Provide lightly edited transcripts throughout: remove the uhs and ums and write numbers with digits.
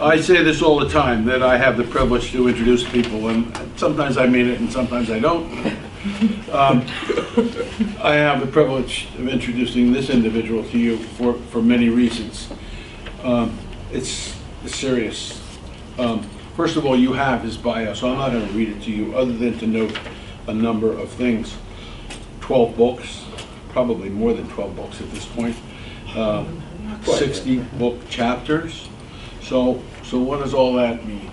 I say this all the time, that I have the privilege to introduce people, and sometimes I mean it and sometimes I don't. I have the privilege of introducing this individual to you for many reasons. It's serious. First of all, you have his bio, so I'm not going to read it to you other than to note a number of things. 12 books, probably more than 12 books at this point. 60 book chapters. So what does all that mean?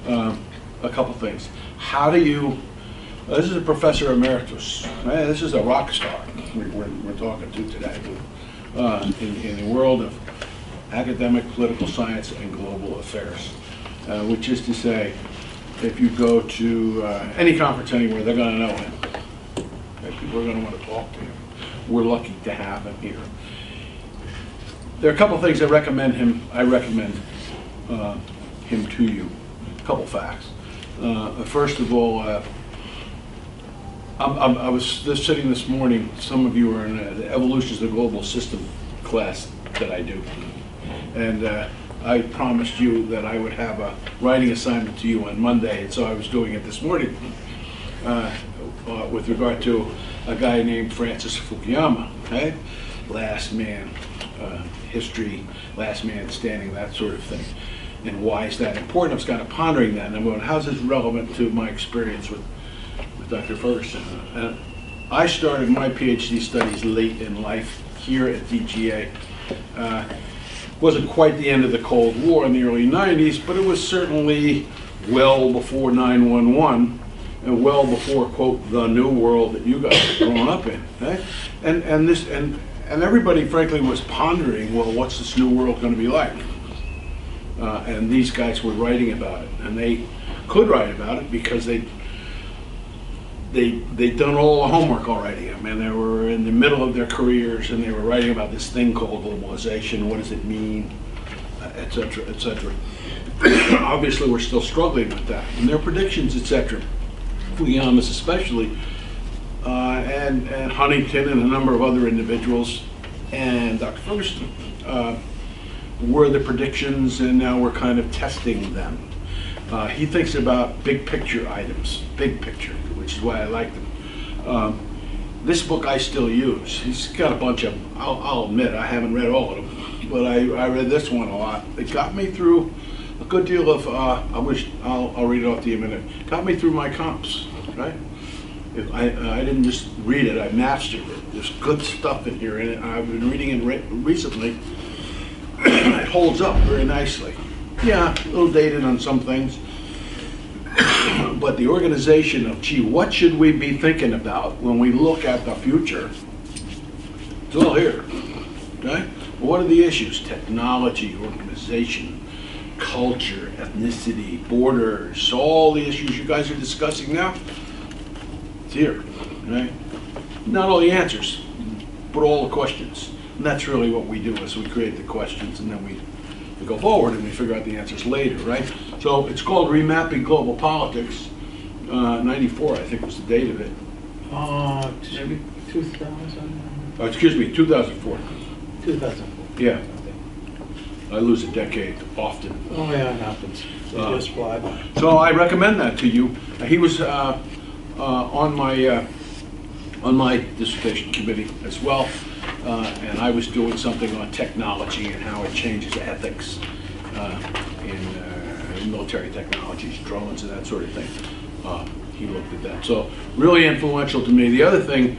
A couple things. How do you, this is a professor emeritus. This is a rock star we're talking to today in the world of academic political science and global affairs. Which is to say, if you go to any conference anywhere, they're going to know him. People are going to want to talk to him. We're lucky to have him here. There are a couple of things I recommend him to you. A couple facts. First of all, I was sitting this morning. Some of you are in the Evolutions of the Global System class that I do, and I promised you that I would have a writing assignment to you on Monday, and so I was doing it this morning with regard to a guy named Francis Fukuyama, okay? Last man, history, last man standing, that sort of thing. And why is that important? I was kind of pondering that, and I'm going, how's this relevant to my experience with Dr. Ferguson? I started my PhD studies late in life here at DGA. Wasn't quite the end of the Cold War in the early 90s, but it was certainly well before 9/11 and well before, quote, the new world that you guys are growing up in. Okay? And everybody, frankly, was pondering, well, what's this new world going to be like? And these guys were writing about it, and they could write about it because they'd done all the homework already. I mean, they were in the middle of their careers, and they were writing about this thing called globalization. What does it mean, et cetera, et cetera. Obviously, we're still struggling with that, and their predictions, et cetera. Fukuyama's especially, and Huntington and a number of other individuals, and Dr. Ferguson were the predictions, and now we're kind of testing them. He thinks about big picture items, big picture, which is why I like them. This book I still use. He's got a bunch of them. I'll admit I haven't read all of them, but I read this one a lot. It got me through a good deal of, I'll read it off to you in a minute. Got me through my comps, right? I didn't just read it, I mastered it. There's good stuff in here, and I've been reading it recently. It holds up very nicely. Yeah, a little dated on some things. But the organization of, gee, what should we be thinking about when we look at the future? It's all here, okay? What are the issues? Technology, organization, culture, ethnicity, borders, all the issues you guys are discussing now, it's here, right? Not all the answers, but all the questions. And that's really what we do, is we create the questions, and then we go forward and we figure out the answers later, right? So it's called Remapping Global Politics. 94, I think, was the date of it. Maybe 2000? Excuse me, 2004. 2004. Yeah. I lose a decade often. Oh yeah, it happens. They just fly by. So I recommend that to you. He was on my dissertation committee as well, and I was doing something on technology and how it changes ethics in military technologies, drones and that sort of thing. He looked at that. So really influential to me. The other thing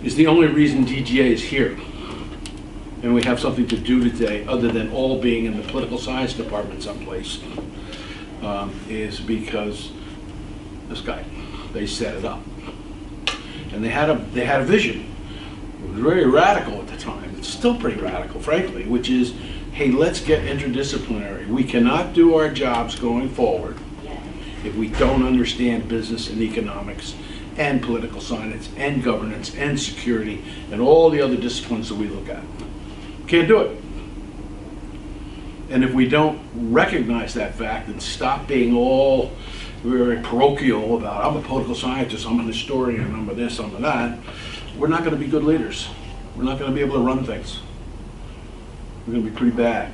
is the only reason DGA is here, and we have something to do today other than all being in the political science department someplace, is because this guy, they set it up. And they had a vision. It was very radical at the time. It's still pretty radical, frankly, which is, hey, let's get interdisciplinary. We cannot do our jobs going forward if we don't understand business and economics and political science and governance and security and all the other disciplines that we look at. Can't do it. And if we don't recognize that fact and stop being all very parochial about, I'm a political scientist, I'm an historian, I'm a this, I'm a that, we're not going to be good leaders. We're not going to be able to run things. We're going to be pretty bad.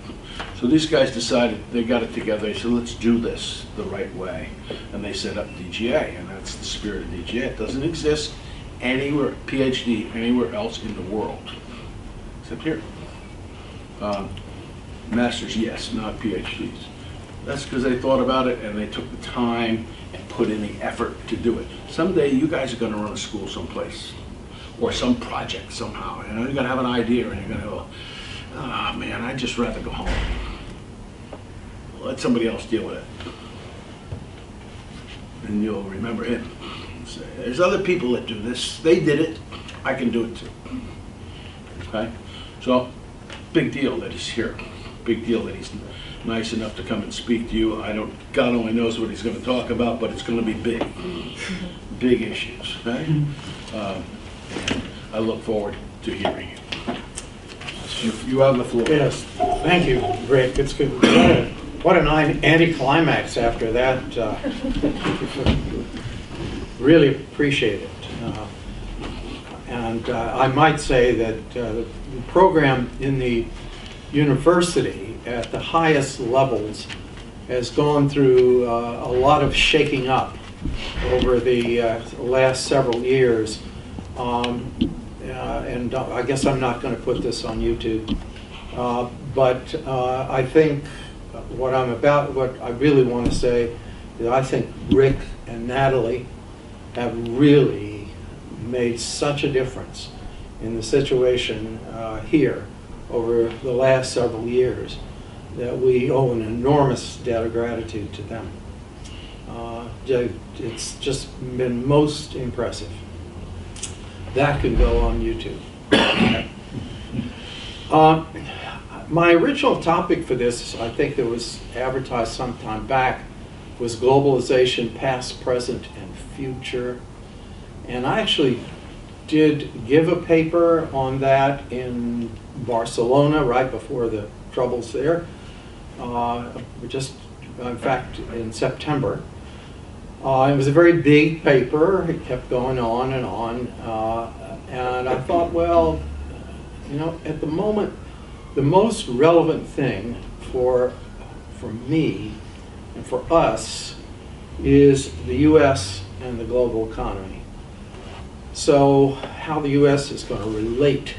So these guys decided, they got it together, they said, let's do this the right way. And they set up DGA, and that's the spirit of DGA. It doesn't exist anywhere, PhD, anywhere else in the world, except here. Masters, yes, not PhDs. That's because they thought about it and they took the time and put in the effort to do it. Someday you guys are going to run a school someplace or some project somehow. You know, you're going to have an idea and you're going to go, oh man, I'd just rather go home. Let somebody else deal with it. And you'll remember him. Say, there's other people that do this. They did it. I can do it too. Okay? So, big deal that he's here. Big deal that he's nice enough to come and speak to you. God only knows what he's going to talk about, but it's going to be big. Big issues. Okay? I look forward to hearing you. You have the floor. Yes, thank you, Rick. It's good. What an anticlimax after that. Really appreciate it. And I might say that the program in the university at the highest levels has gone through a lot of shaking up over the last several years. And I guess I'm not going to put this on YouTube, but I think what I really want to say is I think Rick and Natalie have really made such a difference in the situation here over the last several years that we owe an enormous debt of gratitude to them. It's just been most impressive. That could go on YouTube. My original topic for this, I think that was advertised some time back, was globalization, past, present, and future. And I actually did give a paper on that in Barcelona right before the troubles there, in fact, in September. It was a very big paper. It kept going on, and I thought, well, you know, at the moment, the most relevant thing for me and for us is the U.S. and the global economy. So how the U.S. is going to relate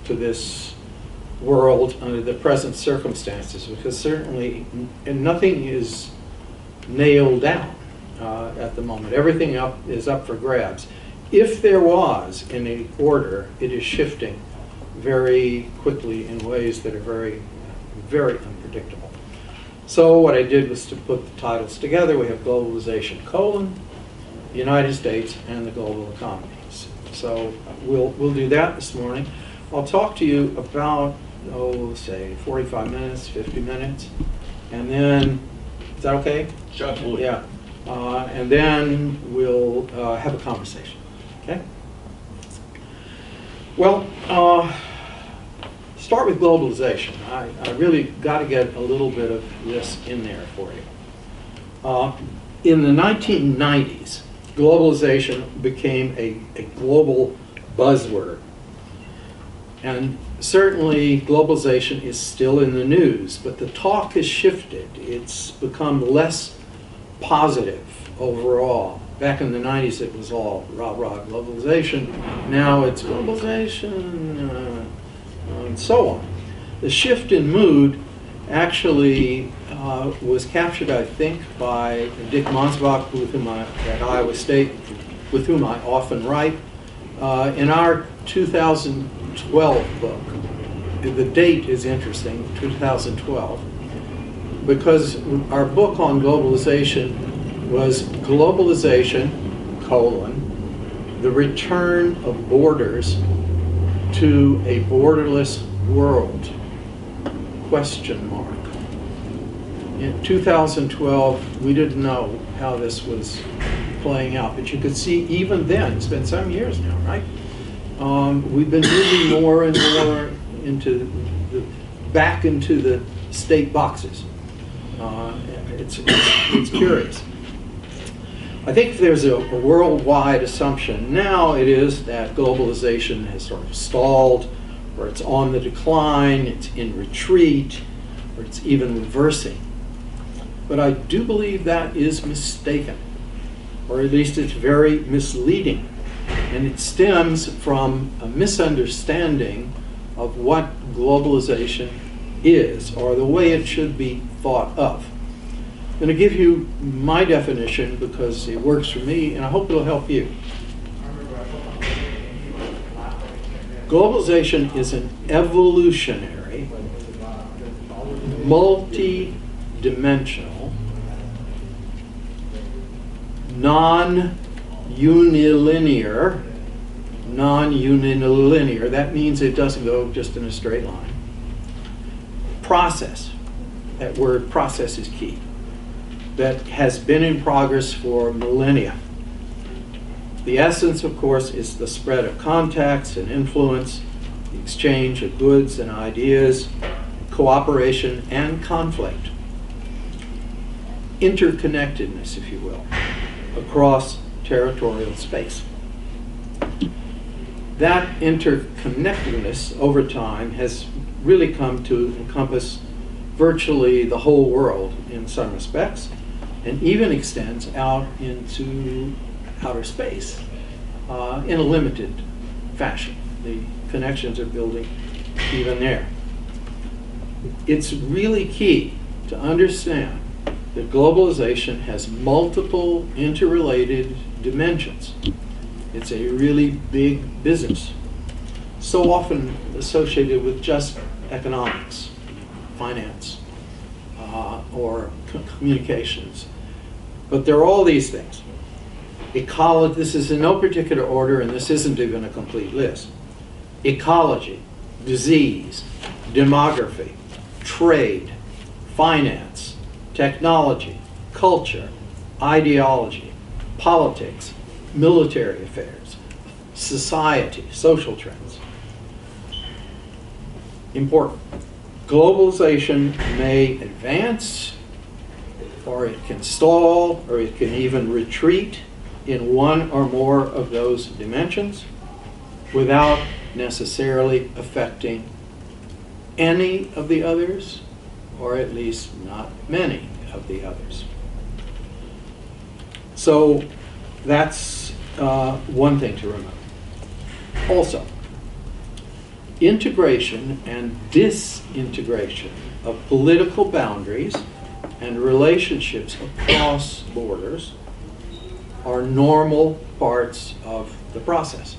to this world under the present circumstances, because certainly nothing is nailed down at the moment. Everything is up for grabs. If there was any order, it is shifting very quickly in ways that are very, very unpredictable. So what I did was to put the titles together. We have Globalization, the United States, and the global economies. So we'll do that this morning. I'll talk to you about, say 45 minutes, 50 minutes, and then, is that okay? Sure. Absolutely. Yeah. And then we'll have a conversation, okay? Well, start with globalization. I really got to get a little bit of this in there for you. In the 1990s, globalization became a global buzzword. And certainly globalization is still in the news, but the talk has shifted. It's become less positive overall. Back in the 90s, it was all rah-rah globalization. Now it's globalization, and so on. The shift in mood actually was captured, I think, by Dick Monsbach, with whom at Iowa State, with whom I often write. In our 2012 book, the date is interesting, 2012, because our book on globalization was Globalization, the return of borders to a borderless world, question mark. In 2012, we didn't know how this was playing out, but you could see even then, it's been some years now, right? We've been moving more and more back into the state boxes. It's curious. I think there's a worldwide assumption now, it is that globalization has sort of stalled, or it's on the decline, it's in retreat, or it's even reversing. But I do believe that is mistaken, or at least it's very misleading. And it stems from a misunderstanding of what globalization is, or the way it should be thought of. I'm going to give you my definition because it works for me, and I hope it'll help you. Globalization is an evolutionary, multi-dimensional, non-unilinear, that means it doesn't go just in a straight line, process. That word process is key. That has been in progress for millennia. The essence, of course, is the spread of contacts and influence, the exchange of goods and ideas, cooperation and conflict, interconnectedness, if you will, across territorial space. That interconnectedness over time has really come to encompass virtually the whole world in some respects, and even extends out into outer space in a limited fashion. The connections are building even there. It's really key to understand that globalization has multiple interrelated dimensions. It's a really big business, so often associated with just economics, finance, or communications. But there are all these things. Ecology, this is in no particular order, and this isn't even a complete list. Ecology, disease, demography, trade, finance, technology, culture, ideology, politics, military affairs, society, social trends. Important. Globalization may advance, or it can stall, or it can even retreat in one or more of those dimensions without necessarily affecting any of the others, or at least not many of the others. So that's one thing to remember. Also, integration and disintegration of political boundaries and relationships across borders are normal parts of the process.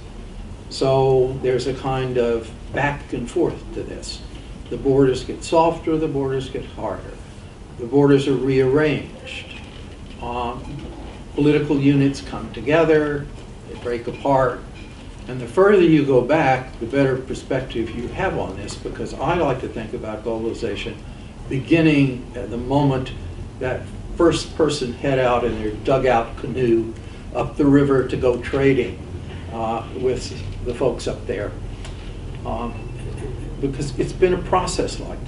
So there's a kind of back and forth to this. The borders get softer, the borders get harder. The borders are rearranged. Political units come together, they break apart. And the further you go back, the better perspective you have on this, because I like to think about globalization beginning at the moment that first person head out in their dugout canoe up the river to go trading with the folks up there. Because it's been a process like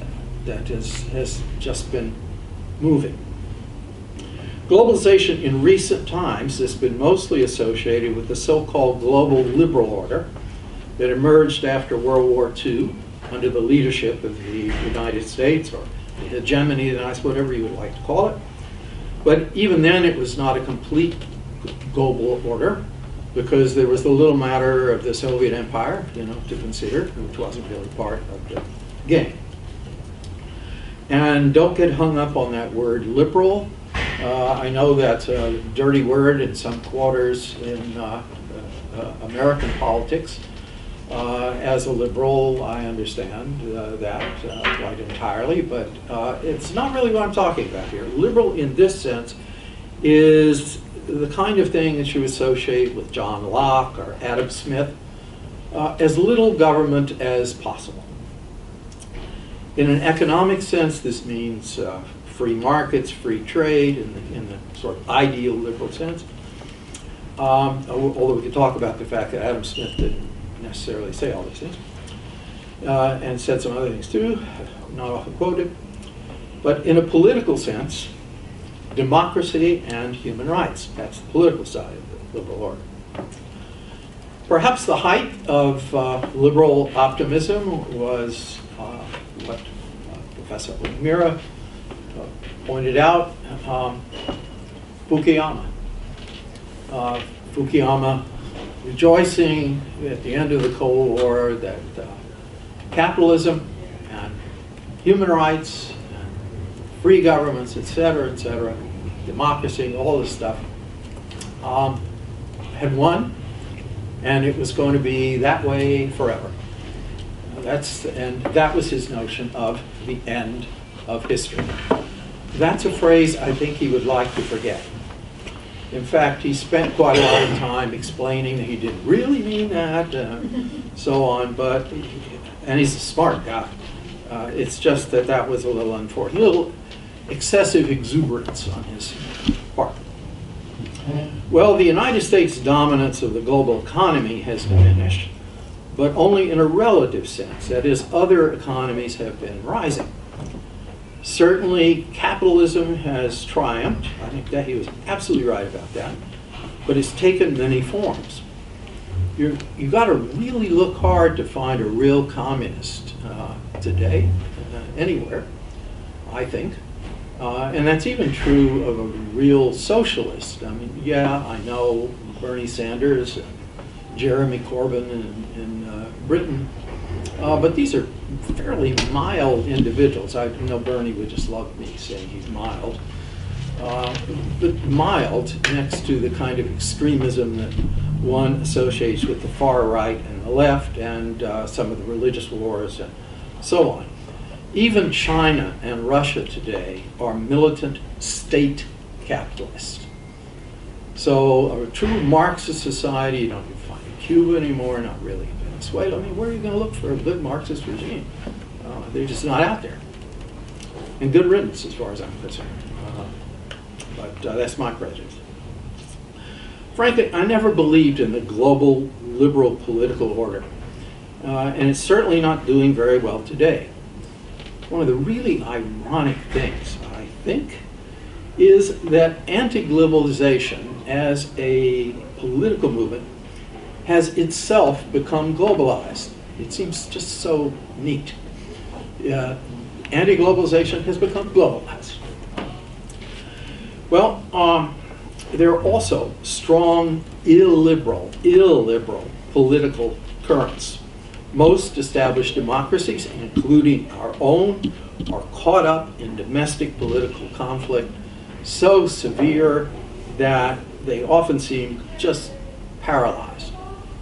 that has just been moving. Globalization in recent times has been mostly associated with the so-called global liberal order that emerged after World War II under the leadership of the United States, or the hegemony, whatever you would like to call it. But even then it was not a complete global order, because there was the little matter of the Soviet Empire, to consider, which wasn't really part of the game. And don't get hung up on that word liberal. I know that's a dirty word in some quarters in American politics. As a liberal, I understand that quite entirely, but it's not really what I'm talking about here. Liberal in this sense is the kind of thing that you associate with John Locke or Adam Smith, as little government as possible. In an economic sense, this means free markets, free trade, in the sort of ideal liberal sense. Although we could talk about the fact that Adam Smith didn't necessarily say all these things, and said some other things too, not often quoted. But in a political sense, democracy and human rights. That's the political side of the liberal order. Perhaps the height of liberal optimism was what Professor O'Meara pointed out, Fukuyama. Fukuyama rejoicing at the end of the Cold War that capitalism and human rights and free governments, et cetera, democracy, all this stuff, had won, and it was going to be that way forever. And that was his notion of the end of history. That's a phrase I think he would like to forget. In fact, he spent quite a lot of time explaining that he didn't really mean that, so on, and he's a smart guy. It's just that that was a little unfortunate, a little excessive exuberance on his part. Well, the United States' dominance of the global economy has diminished, but only in a relative sense. That is, other economies have been rising. Certainly, capitalism has triumphed. I think that he was absolutely right about that. But it's taken many forms. You've got to really look hard to find a real communist today, anywhere, I think. And that's even true of a real socialist. I mean, yeah, I know Bernie Sanders, Jeremy Corbyn in Britain, but these are fairly mild individuals. I know Bernie would just love me saying he's mild. But mild next to the kind of extremism that one associates with the far right and the left and some of the religious wars and so on. Even China and Russia today are militant state capitalists. So a true Marxist society, you don't even find in Cuba anymore, not really in Venezuela. I mean, where are you going to look for a good Marxist regime? They're just not out there. And good riddance as far as I'm concerned. But that's my prejudice. Frankly, I never believed in the global liberal political order. And it's certainly not doing very well today. One of the really ironic things, I think, is that anti-globalization as a political movement has itself become globalized. It seems just so neat. Anti-globalization has become globalized. Well, there are also strong illiberal political currents. Most established democracies, including our own, are caught up in domestic political conflict so severe that they often seem just paralyzed.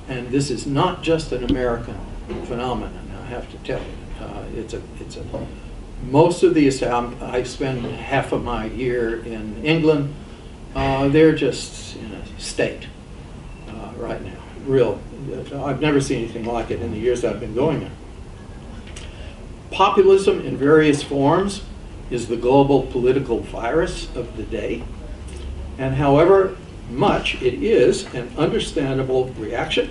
And this is not just an American phenomenon, I have to tell you. Most of the, I spend half of my year in England. They're just in a state right now. I've never seen anything like it in the years that I've been going there. Populism in various forms is the global political virus of the day. And however much it is an understandable reaction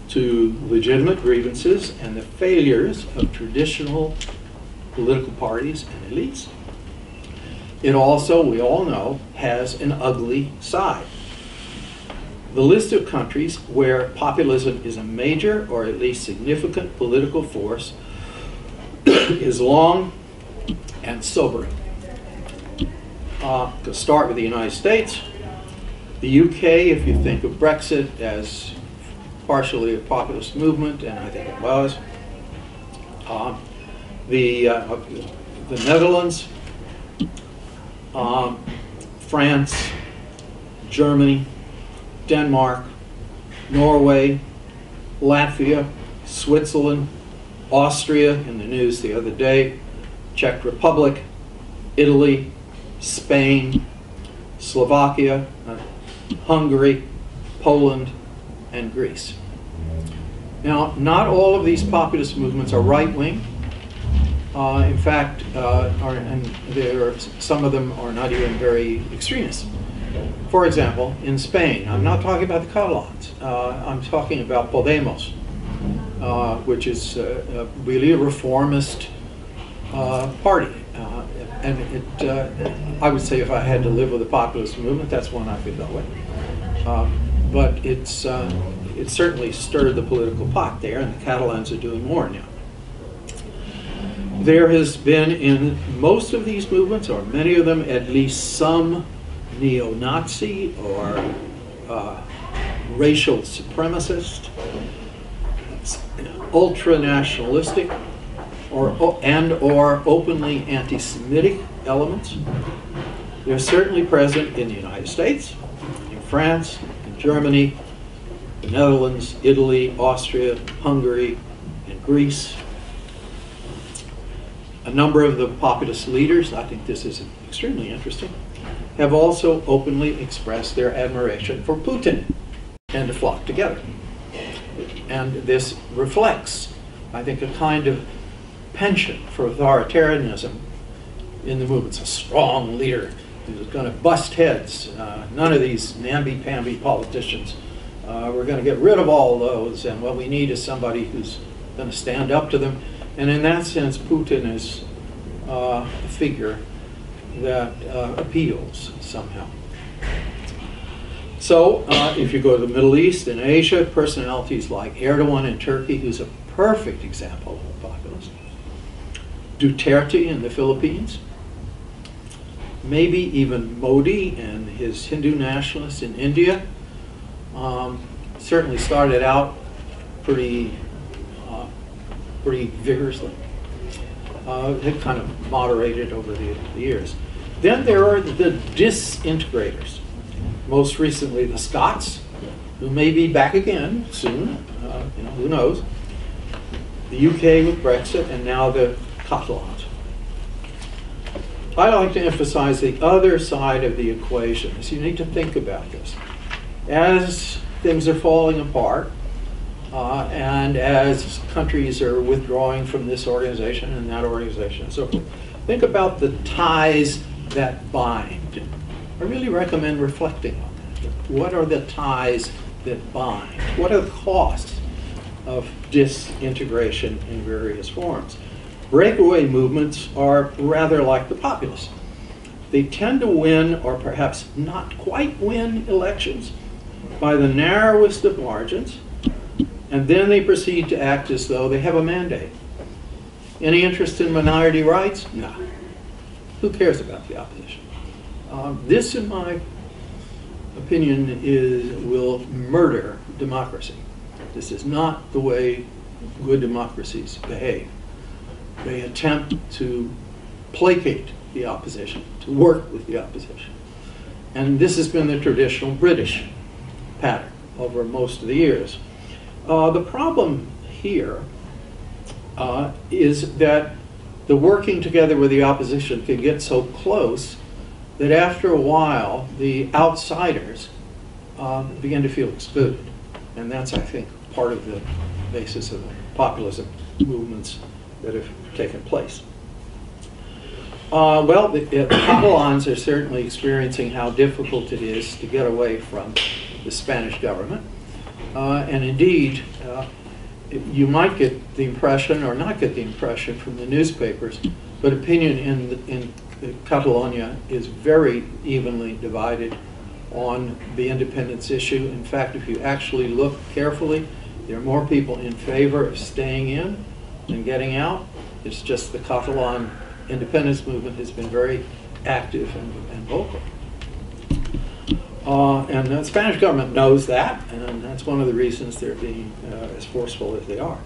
to legitimate grievances and the failures of traditional political parties and elites, it also, we all know, has an ugly side. The list of countries where populism is a major or at least significant political force is long and sobering. To start with the United States, the UK, if you think of Brexit as partially a populist movement, and I think it was, the Netherlands, France, Germany, Denmark, Norway, Latvia, Switzerland, Austria, in the news the other day, Czech Republic, Italy, Spain, Slovakia, Hungary, Poland, and Greece. Now, not all of these populist movements are right-wing. In fact, some of them are not even very extremist. For example, in Spain, I'm not talking about the Catalans. I'm talking about Podemos, which is really a reformist party. I would say if I had to live with a populist movement, that's one I could go with. But it certainly stirred the political pot there, and the Catalans are doing more now. There has been in most of these movements, or many of them, at least some neo-Nazi or racial supremacist, ultra-nationalistic, or openly anti-Semitic elements. They're certainly present in the United States, in France, in Germany, the Netherlands, Italy, Austria, Hungary, and Greece. A number of the populist leaders, I think this is extremely interesting, have also openly expressed their admiration for Putin and to flock together. And this reflects, I think, a kind of penchant for authoritarianism in the movements. A strong leader who's going to bust heads. None of these namby-pamby politicians. We're going to get rid of all those, and what we need is somebody who's going to stand up to them. And in that sense, Putin is a figure that appeals somehow. So if you go to the Middle East and Asia, personalities like Erdogan in Turkey, who's a perfect example of a populist. Duterte in the Philippines. Maybe even Modi and his Hindu nationalists in India. Certainly started out pretty vigorously. Had kind of moderated over the years. Then there are the disintegrators. Most recently, the Scots, who may be back again soon. Who knows? The UK with Brexit, and now the Catalans. I like to emphasize the other side of the equation. So you need to think about this. As things are falling apart, and as countries are withdrawing from this organization and that organization and so forth, think about the ties that bind. I really recommend reflecting on that. What are the ties that bind? What are the costs of disintegration in various forms? Breakaway movements are rather like the populists. They tend to win, or perhaps not quite win, elections by the narrowest of margins, and then they proceed to act as though they have a mandate. Any interest in minority rights? No. Who cares about the opposition? This, in my opinion, will murder democracy. This is not the way good democracies behave. They attempt to placate the opposition, to work with the opposition. And this has been the traditional British pattern over most of the years. The problem here is that the working together with the opposition can get so close that after a while, the outsiders begin to feel excluded. And that's, I think, part of the basis of the populism movements that have taken place. Well, the Catalans are certainly experiencing how difficult it is to get away from the Spanish government. And indeed, you might get the impression, or not get the impression from the newspapers, but opinion in Catalonia is very evenly divided on the independence issue. In fact, if you actually look carefully, there are more people in favor of staying in than getting out. It's just the Catalan independence movement has been very active and vocal. And the Spanish government knows that, and that's one of the reasons they're being as forceful as they are.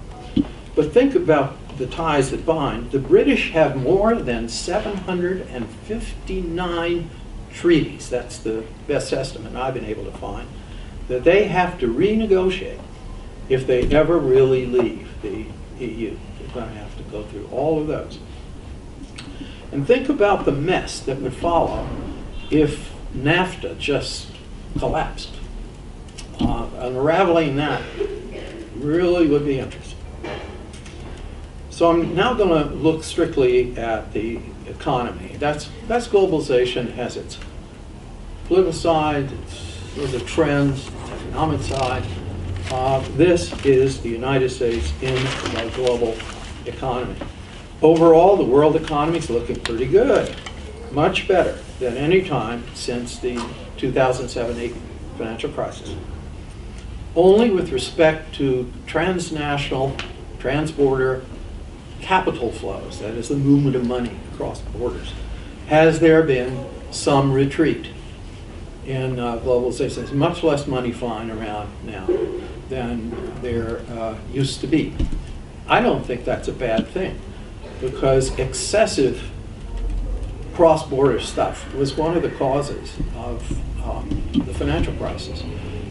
But think about the ties that bind. The British have more than 759 treaties, that's the best estimate I've been able to find, that they have to renegotiate if they ever really leave the EU. They're going to have to go through all of those. And think about the mess that would follow if NAFTA just collapsed. Unraveling that really would be interesting. So I'm now going to look strictly at the economy. That's globalization. It has its political side, its trends, its economic side. This is the United States in the global economy. Overall, the world economy is looking pretty good, much better than any time since the 2007-8 financial crisis. Only with respect to transnational, transborder capital flows, that is the movement of money across borders, has there been some retreat in globalization? There's much less money flying around now than there used to be. I don't think that's a bad thing, because excessive cross-border stuff was one of the causes of the financial crisis.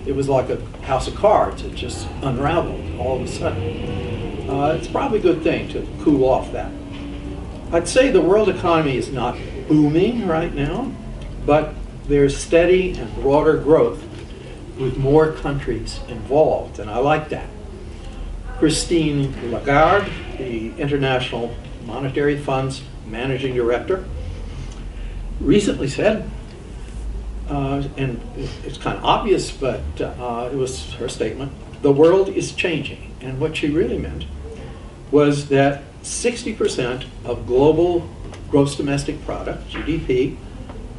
It was like a house of cards. It just unraveled all of a sudden. It's probably a good thing to cool off that. I'd say the world economy is not booming right now, but there's steady and broader growth with more countries involved, and I like that. Christine Lagarde, the International Monetary Fund's managing director, recently said, and it's kind of obvious, but it was her statement, the world is changing. And what she really meant was that 60% of global gross domestic product, GDP,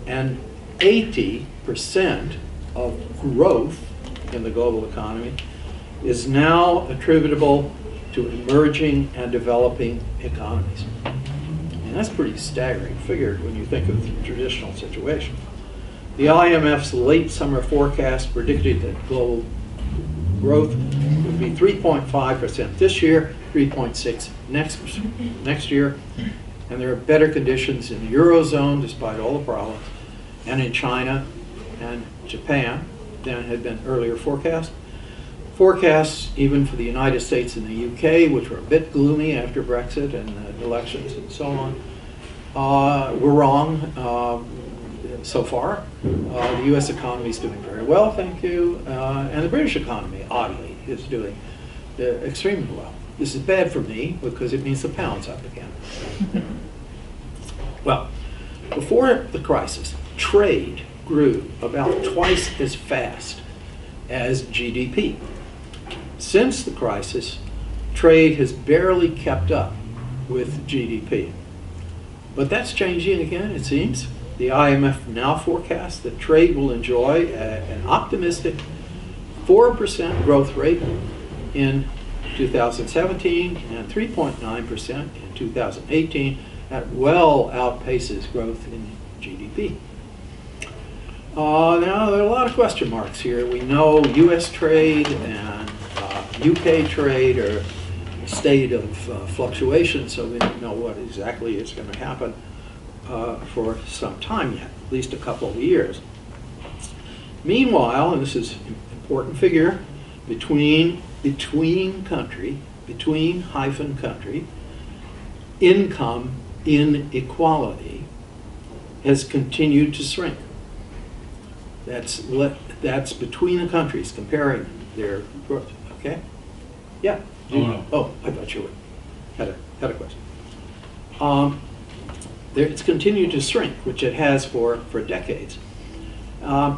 and 80% of growth in the global economy is now attributable to emerging and developing economies. And that's a pretty staggering figure when you think of the traditional situation. The IMF's late summer forecast predicted that global growth would be 3.5% this year, 3.6% next year, and there are better conditions in the Eurozone, despite all the problems, and in China and Japan than had been earlier forecast. Forecasts, even for the United States and the UK, which were a bit gloomy after Brexit and elections and so on, were wrong so far. The US economy is doing very well, thank you, and the British economy, oddly, is doing extremely well. This is bad for me because it means the pound's up again. Well, before the crisis, trade grew about twice as fast as GDP. Since the crisis, trade has barely kept up with GDP. But that's changing again, it seems. The IMF now forecasts that trade will enjoy an optimistic 4% growth rate in 2017 and 3.9% in 2018. That well outpaces growth in GDP. Now, there are a lot of question marks here. We know US trade and UK trade are in a state of fluctuation, so we don't know what exactly is going to happen for some time yet, at least a couple of years. Meanwhile, and this is an important figure, between country, income inequality has continued to shrink. That's between the countries, comparing their growth. Okay? Yeah. Oh, I thought you had a question. It's continued to shrink, which it has for decades. A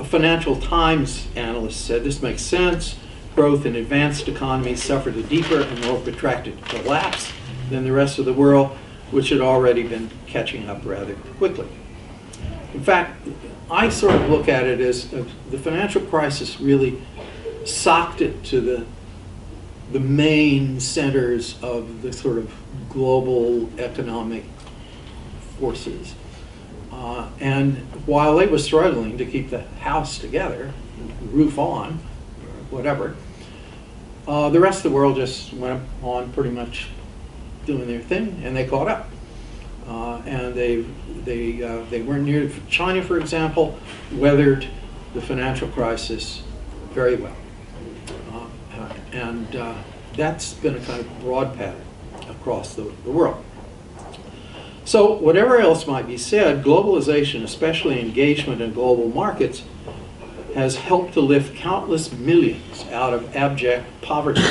Financial Times analyst said this makes sense. Growth in advanced economies suffered a deeper and more protracted collapse than the rest of the world, which had already been catching up rather quickly. In fact, I sort of look at it as the financial crisis really socked it to the main centers of the sort of global economic forces. And while they were struggling to keep the house together, roof on, or whatever, the rest of the world just went on pretty much doing their thing, and they caught up. And they weren't near. China, for example, weathered the financial crisis very well. And that's been a kind of broad pattern across the world. So whatever else might be said, globalization, especially engagement in global markets, has helped to lift countless millions out of abject poverty,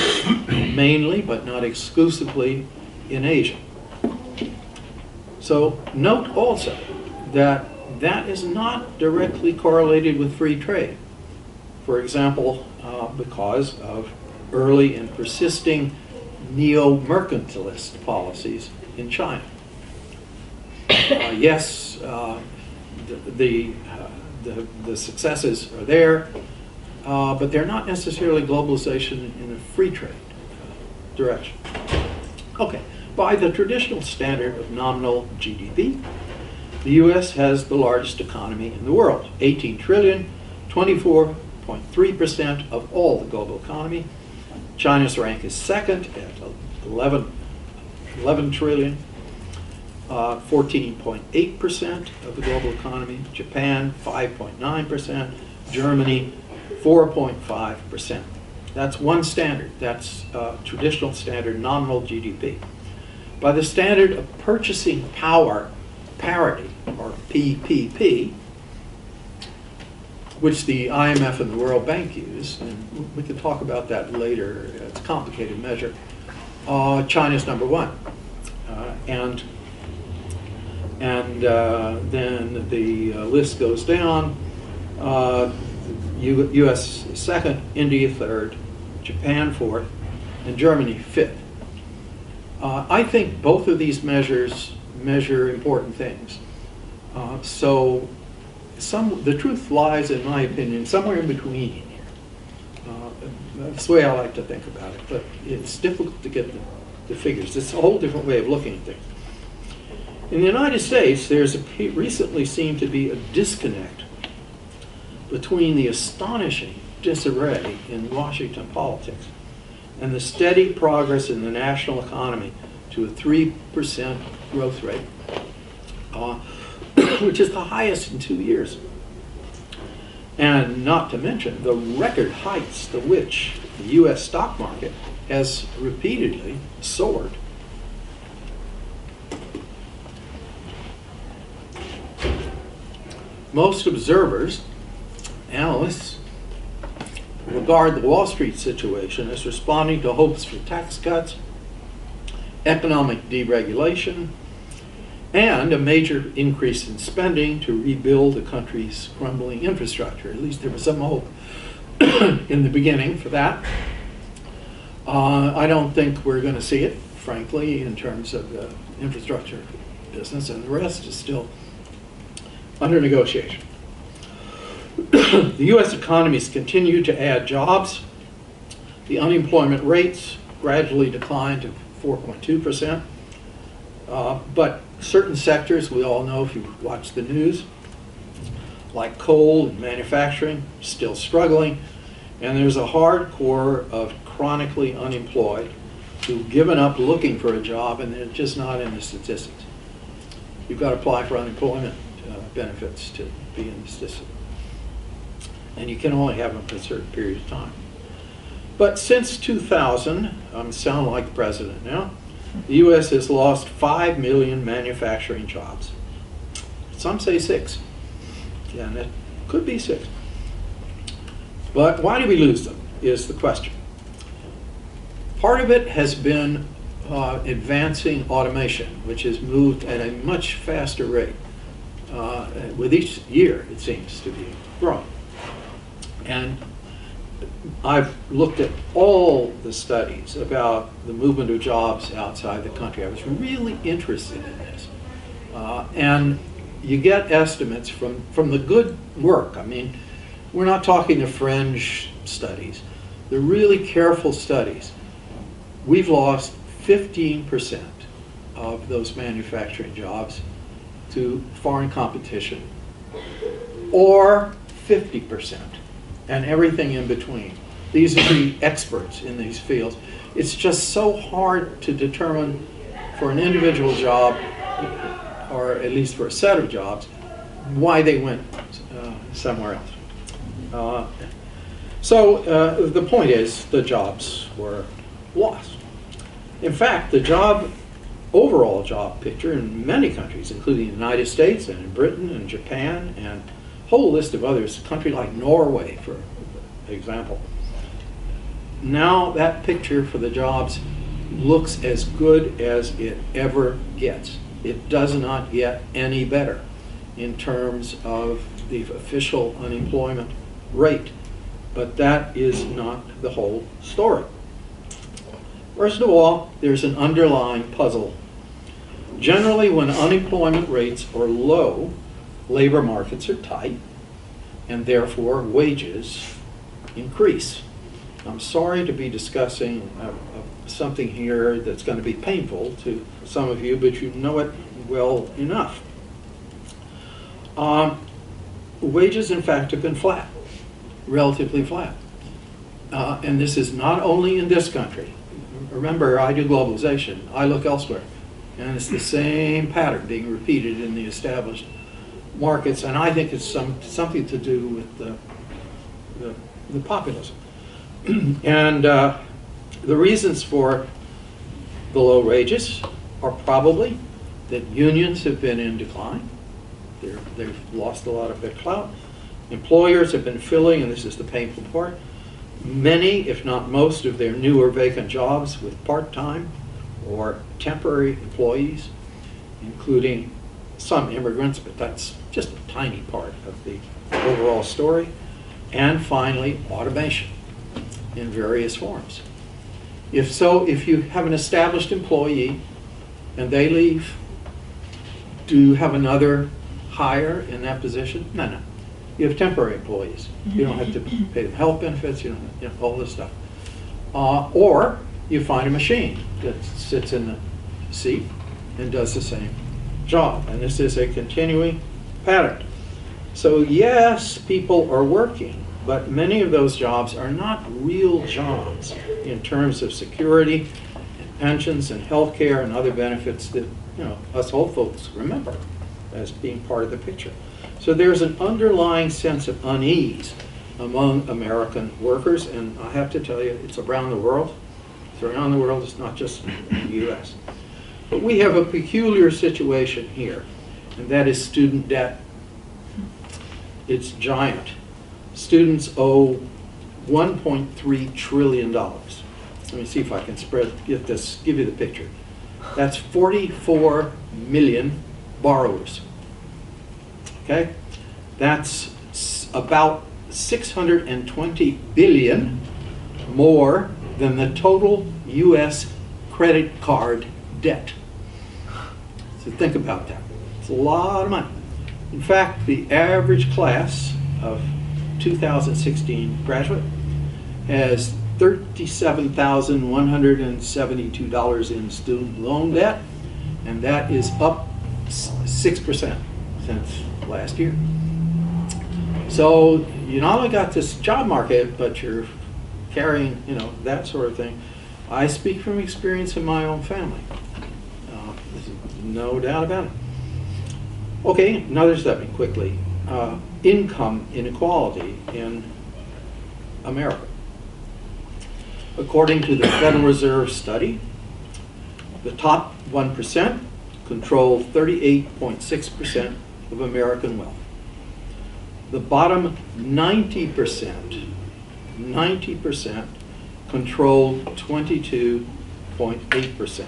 mainly, but not exclusively, in Asia. So note also that that is not directly correlated with free trade. For example, because of early and persisting neo-mercantilist policies in China. Yes, the successes are there, but they're not necessarily globalization in a free trade direction. Okay, by the traditional standard of nominal GDP, the U.S. has the largest economy in the world, 18 trillion, 24.3% of all the global economy. China's rank is second at 11 trillion, 14.8% of the global economy. Japan, 5.9%. Germany, 4.5%. That's one standard. That's traditional standard nominal GDP. By the standard of purchasing power parity, or PPP, which the IMF and the World Bank use, and we can talk about that later, it's a complicated measure, China's number one. And then the list goes down. U.S. second, India third, Japan fourth, and Germany fifth. I think both of these measures measure important things. So the truth lies, in my opinion, somewhere in between here. That's the way I like to think about it, but it's difficult to get the figures. It's a whole different way of looking at things. In the United States, there's recently seemed to be a disconnect between the astonishing disarray in Washington politics and the steady progress in the national economy to a 3% growth rate, which is the highest in 2 years. And not to mention the record heights to which the U.S. stock market has repeatedly soared. Most observers, analysts, regard the Wall Street situation as responding to hopes for tax cuts, economic deregulation, and a major increase in spending to rebuild the country's crumbling infrastructure. At least there was some hope in the beginning for that. I don't think we're going to see it, frankly, in terms of the infrastructure business, and the rest is still under negotiation. The U.S. economies continue to add jobs. The unemployment rates gradually declined to 4.2%. But certain sectors, we all know if you watch the news, like coal and manufacturing, still struggling. And there's a hard core of chronically unemployed who've given up looking for a job, and they're just not in the statistics. You've got to apply for unemployment benefits to be in the statistics. And you can only have them for a certain period of time. But since 2000, I sound like the president now, the U.S. has lost 5 million manufacturing jobs. Some say 6. Yeah, and it could be 6. But why do we lose them is the question. Part of it has been advancing automation, which has moved at a much faster rate. With each year, it seems to be growing. And I've looked at all the studies about the movement of jobs outside the country. I was really interested in this. And you get estimates from the good work. I mean, we're not talking the fringe studies. The really careful studies. We've lost 15% of those manufacturing jobs to foreign competition, or 50%, and everything in between. These are the experts in these fields. It's just so hard to determine for an individual job, or at least for a set of jobs, why they went somewhere else. So the point is, the jobs were lost. In fact, the overall job picture in many countries, including the United States and in Britain and Japan and a whole list of others, a country like Norway, for example, now that picture for the jobs looks as good as it ever gets. It does not get any better in terms of the official unemployment rate. But that is not the whole story. First of all, there's an underlying puzzle. Generally, when unemployment rates are low, labor markets are tight, and therefore wages increase. I'm sorry to be discussing something here that's going to be painful to some of you, but you know it well enough. Wages, in fact, have been flat, relatively flat. And this is not only in this country. Remember, I do globalization. I look elsewhere. And it's the same pattern being repeated in the established markets. And I think it's something to do with the populism. And the reasons for the low wages are probably that unions have been in decline. They've lost a lot of their clout. Employers have been filling, and this is the painful part, many, if not most, of their newer vacant jobs with part-time or temporary employees, including some immigrants, but that's just a tiny part of the overall story. And finally, automation in various forms. If you have an established employee and they leave, do you have another hire in that position? No. You have temporary employees. You don't have to pay them health benefits, you don't have, all this stuff. Or you find a machine that sits in the seat and does the same job. And this is a continuing pattern. So yes, people are working, but many of those jobs are not real jobs in terms of security and pensions and health care and other benefits that us old folks remember as being part of the picture. So there's an underlying sense of unease among American workers, and I have to tell you, it's around the world. It's around the world, it's not just in the US. But we have a peculiar situation here, and that is student debt. It's giant. Students owe $1.3 trillion. Let me see if I can give you the picture. That's 44 million borrowers. Okay? That's about 620 billion more than the total US credit card debt. So think about that. It's a lot of money. In fact, the average class of 2016 graduate has $37,172 in student loan debt, and that is up 6% since last year. So you not only got this job market, but you're carrying, that sort of thing. I speak from experience in my own family. There's no doubt about it. Okay, another stepping quickly. Income inequality in America. According to the Federal Reserve study, the top 1% control 38.6% of American wealth. The bottom 90% control 22.8%.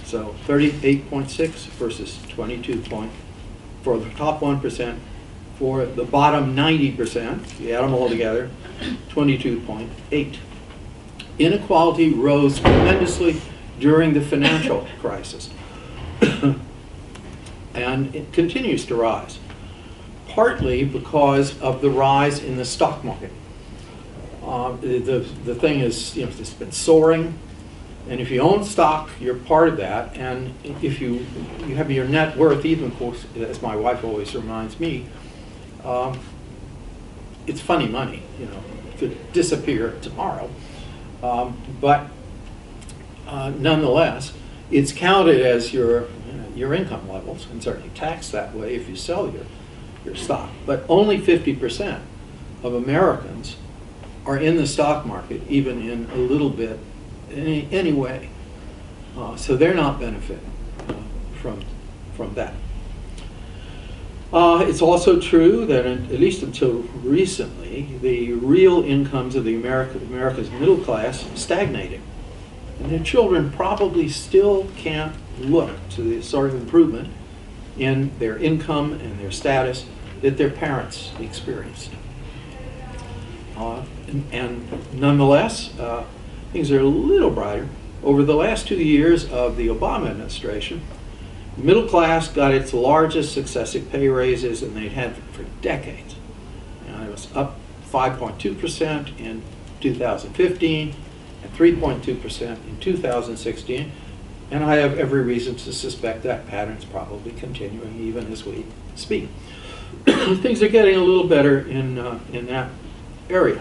So 38.6 versus 22 for the top 1%. For the bottom 90%, you add them all together, 22.8. Inequality rose tremendously during the financial crisis. And it continues to rise, partly because of the rise in the stock market. The thing is, it's been soaring, and if you own stock, you're part of that. And if you have your net worth, even, of course, as my wife always reminds me, it's funny money. It could disappear tomorrow, but nonetheless, it's counted as your income levels, and certainly taxed that way if you sell your stock. But only 50% of Americans are in the stock market, even in a little bit, any way. So they're not benefiting from that. It's also true that, at least until recently, the real incomes of the America's middle class stagnating. And their children probably still can't look to the sort of improvement in their income and their status that their parents experienced. And nonetheless, things are a little brighter. Over the last 2 years of the Obama administration, middle class got its largest successive pay raises, and they'd had for decades. It was up 5.2% in 2015 and 3.2% in 2016. And I have every reason to suspect that pattern's probably continuing even as we speak. Things are getting a little better in that area.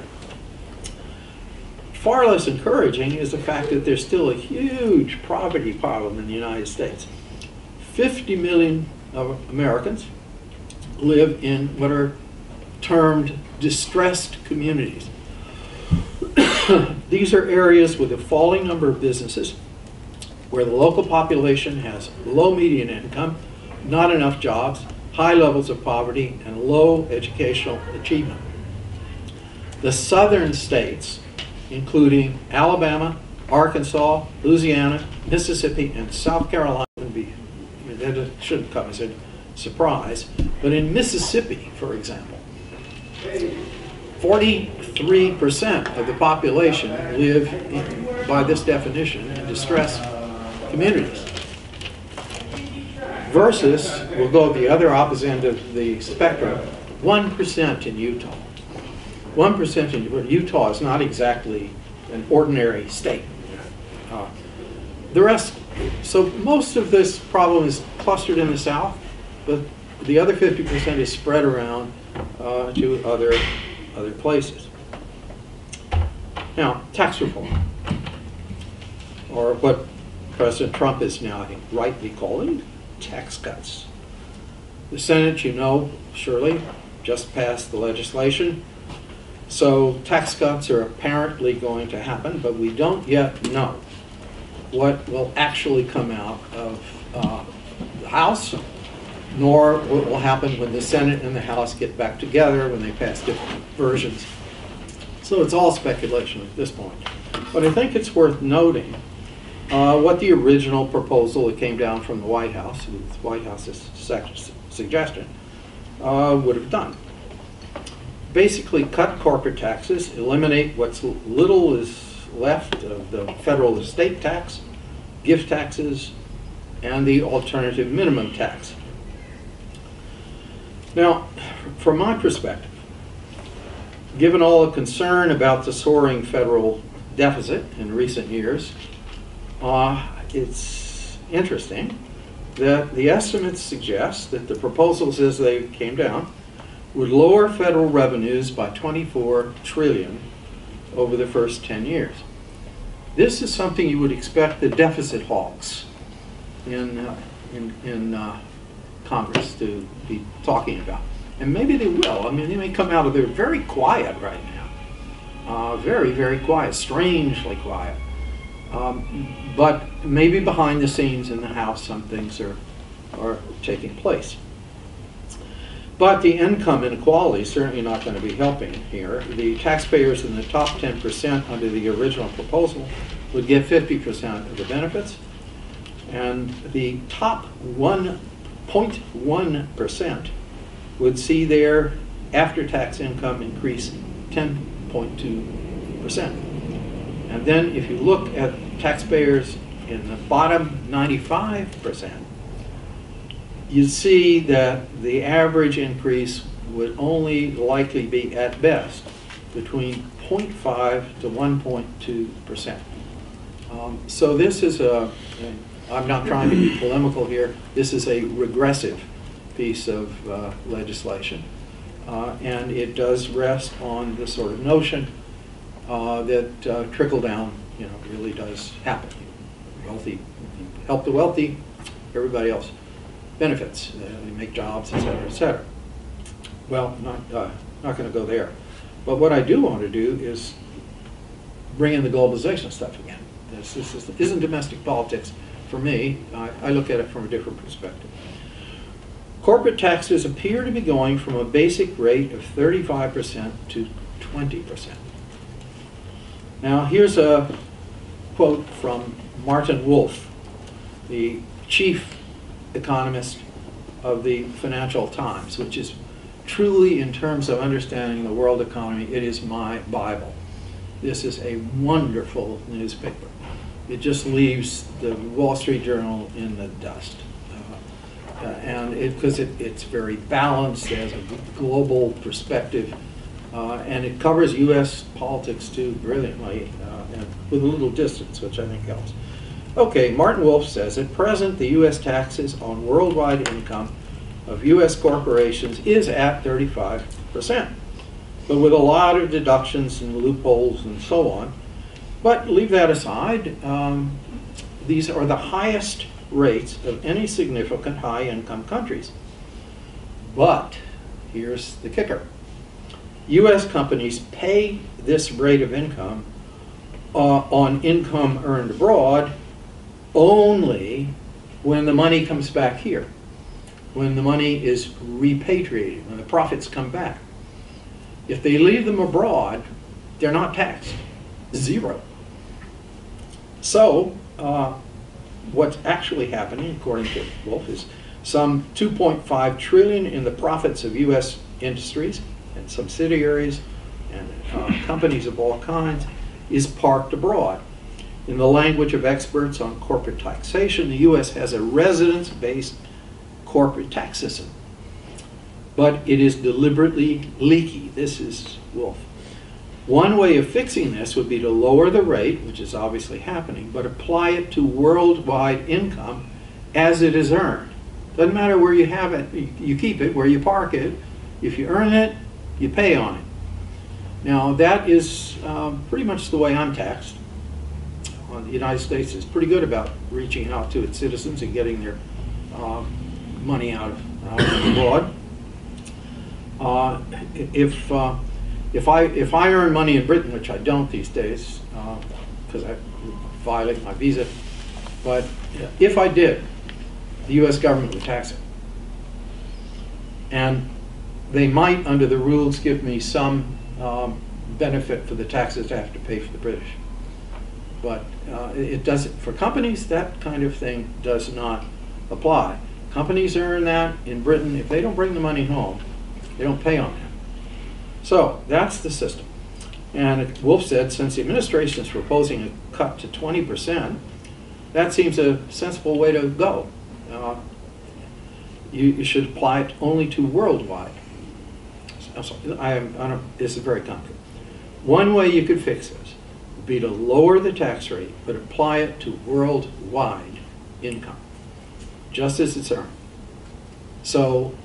Far less encouraging is the fact that there's still a huge poverty problem in the United States. 50 million of Americans live in what are termed distressed communities. These are areas with a falling number of businesses, where the local population has low median income, not enough jobs, high levels of poverty, and low educational achievement. The southern states, including Alabama, Arkansas, Louisiana, Mississippi, and South Carolina, that shouldn't come as a surprise, but in Mississippi, for example, 43% of the population live, by this definition, in distressed communities. Versus, we'll go the other opposite end of the spectrum, 1% in Utah. 1% in Utah is not exactly an ordinary state. The rest, so most of this problem is clustered in the South, but the other 50% is spread around to other places. Now, tax reform, or what President Trump is now, I think, rightly calling tax cuts. The Senate, you know, surely, just passed the legislation. So tax cuts are apparently going to happen, but we don't yet know what will actually come out of the House, nor what will happen when the Senate and the House get back together when they pass different versions. So it's all speculation at this point. But I think it's worth noting what the original proposal that came down from the White House, with the White House's suggestion, would have done. Basically cut corporate taxes, eliminate what's little is left of the federal estate tax, gift taxes, and the alternative minimum tax. Now, from my perspective, given all the concern about the soaring federal deficit in recent years, it's interesting that the estimates suggest that the proposals as they came down would lower federal revenues by $24 trillion over the first 10 years. This is something you would expect the deficit hawks in Congress to be talking about. And maybe they will. I mean, they may come out of there very quiet right now. Very, very quiet, strangely quiet. But maybe behind the scenes in the House, some things are taking place. But the income inequality is certainly not going to be helping here. The taxpayers in the top 10% under the original proposal would get 50% of the benefits, and the top 1.1% would see their after-tax income increase 10.2%. And then if you look at taxpayers in the bottom 95%, you see that the average increase would only likely be, at best, between 0.5 to 1.2%. So this is I'm not trying to be polemical here, this is a regressive piece of legislation. And it does rest on the sort of notion that trickle down, really does happen. Wealthy, help the wealthy, everybody else benefits. They make jobs, et cetera, et cetera. Well, not going to go there. But what I do want to do is bring in the globalization stuff again. This isn't domestic politics for me. I look at it from a different perspective. Corporate taxes appear to be going from a basic rate of 35% to 20%. Now, here's a quote from Martin Wolf, the chief economist of the Financial Times, which is truly, in terms of understanding the world economy, it is my Bible. This is a wonderful newspaper. It just leaves the Wall Street Journal in the dust. And because it's very balanced, it has a global perspective, And it covers U.S. politics too brilliantly, and with a little distance, which I think helps. Okay, Martin Wolf says, at present, the U.S. taxes on worldwide income of U.S. corporations is at 35%, but with a lot of deductions and loopholes and so on. But leave that aside, these are the highest rates of any significant high-income countries. But here's the kicker. U.S. companies pay this rate of income on income earned abroad only when the money comes back here, when the money is repatriated, when the profits come back. If they leave them abroad, they're not taxed, zero. So what's actually happening, according to Wolf, is some $2.5 trillion in the profits of U.S. industries and subsidiaries and companies of all kinds is parked abroad. In the language of experts on corporate taxation, the U.S. has a residence-based corporate tax system, but it is deliberately leaky. This is Wolf. One way of fixing this would be to lower the rate, which is obviously happening, but apply it to worldwide income as it is earned. Doesn't matter where you have it, you keep it, where you park it. If you earn it, you pay on it. Now that is pretty much the way I'm taxed. The United States is pretty good about reaching out to its citizens and getting their money out of abroad. If I earn money in Britain, which I don't these days, because I violate my visa, but if I did, the U.S. government would tax it. And they might, under the rules, give me some benefit for the taxes I have to pay for the British. But it doesn't, for companies, that kind of thing does not apply. Companies earn that in Britain. If they don't bring the money home, they don't pay on that. So that's the system. And Wolf said, since the administration is proposing a cut to 20%, that seems a sensible way to go. You should apply it only to worldwide. I'm sorry, this is very concrete. One way you could fix this would be to lower the tax rate, but apply it to worldwide income, just as it's earned. So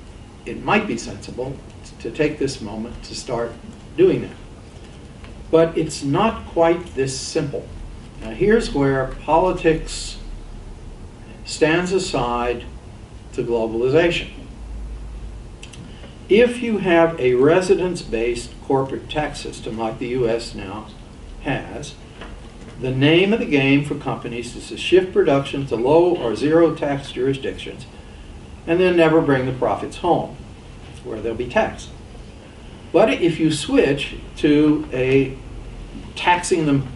it might be sensible to take this moment to start doing that. But it's not quite this simple. Now here's where politics stands aside to globalization. If you have a residence-based corporate tax system like the U.S. now has, the name of the game for companies is to shift production to low or zero tax jurisdictions and then never bring the profits home, where they'll be taxed. But if you switch to a taxing them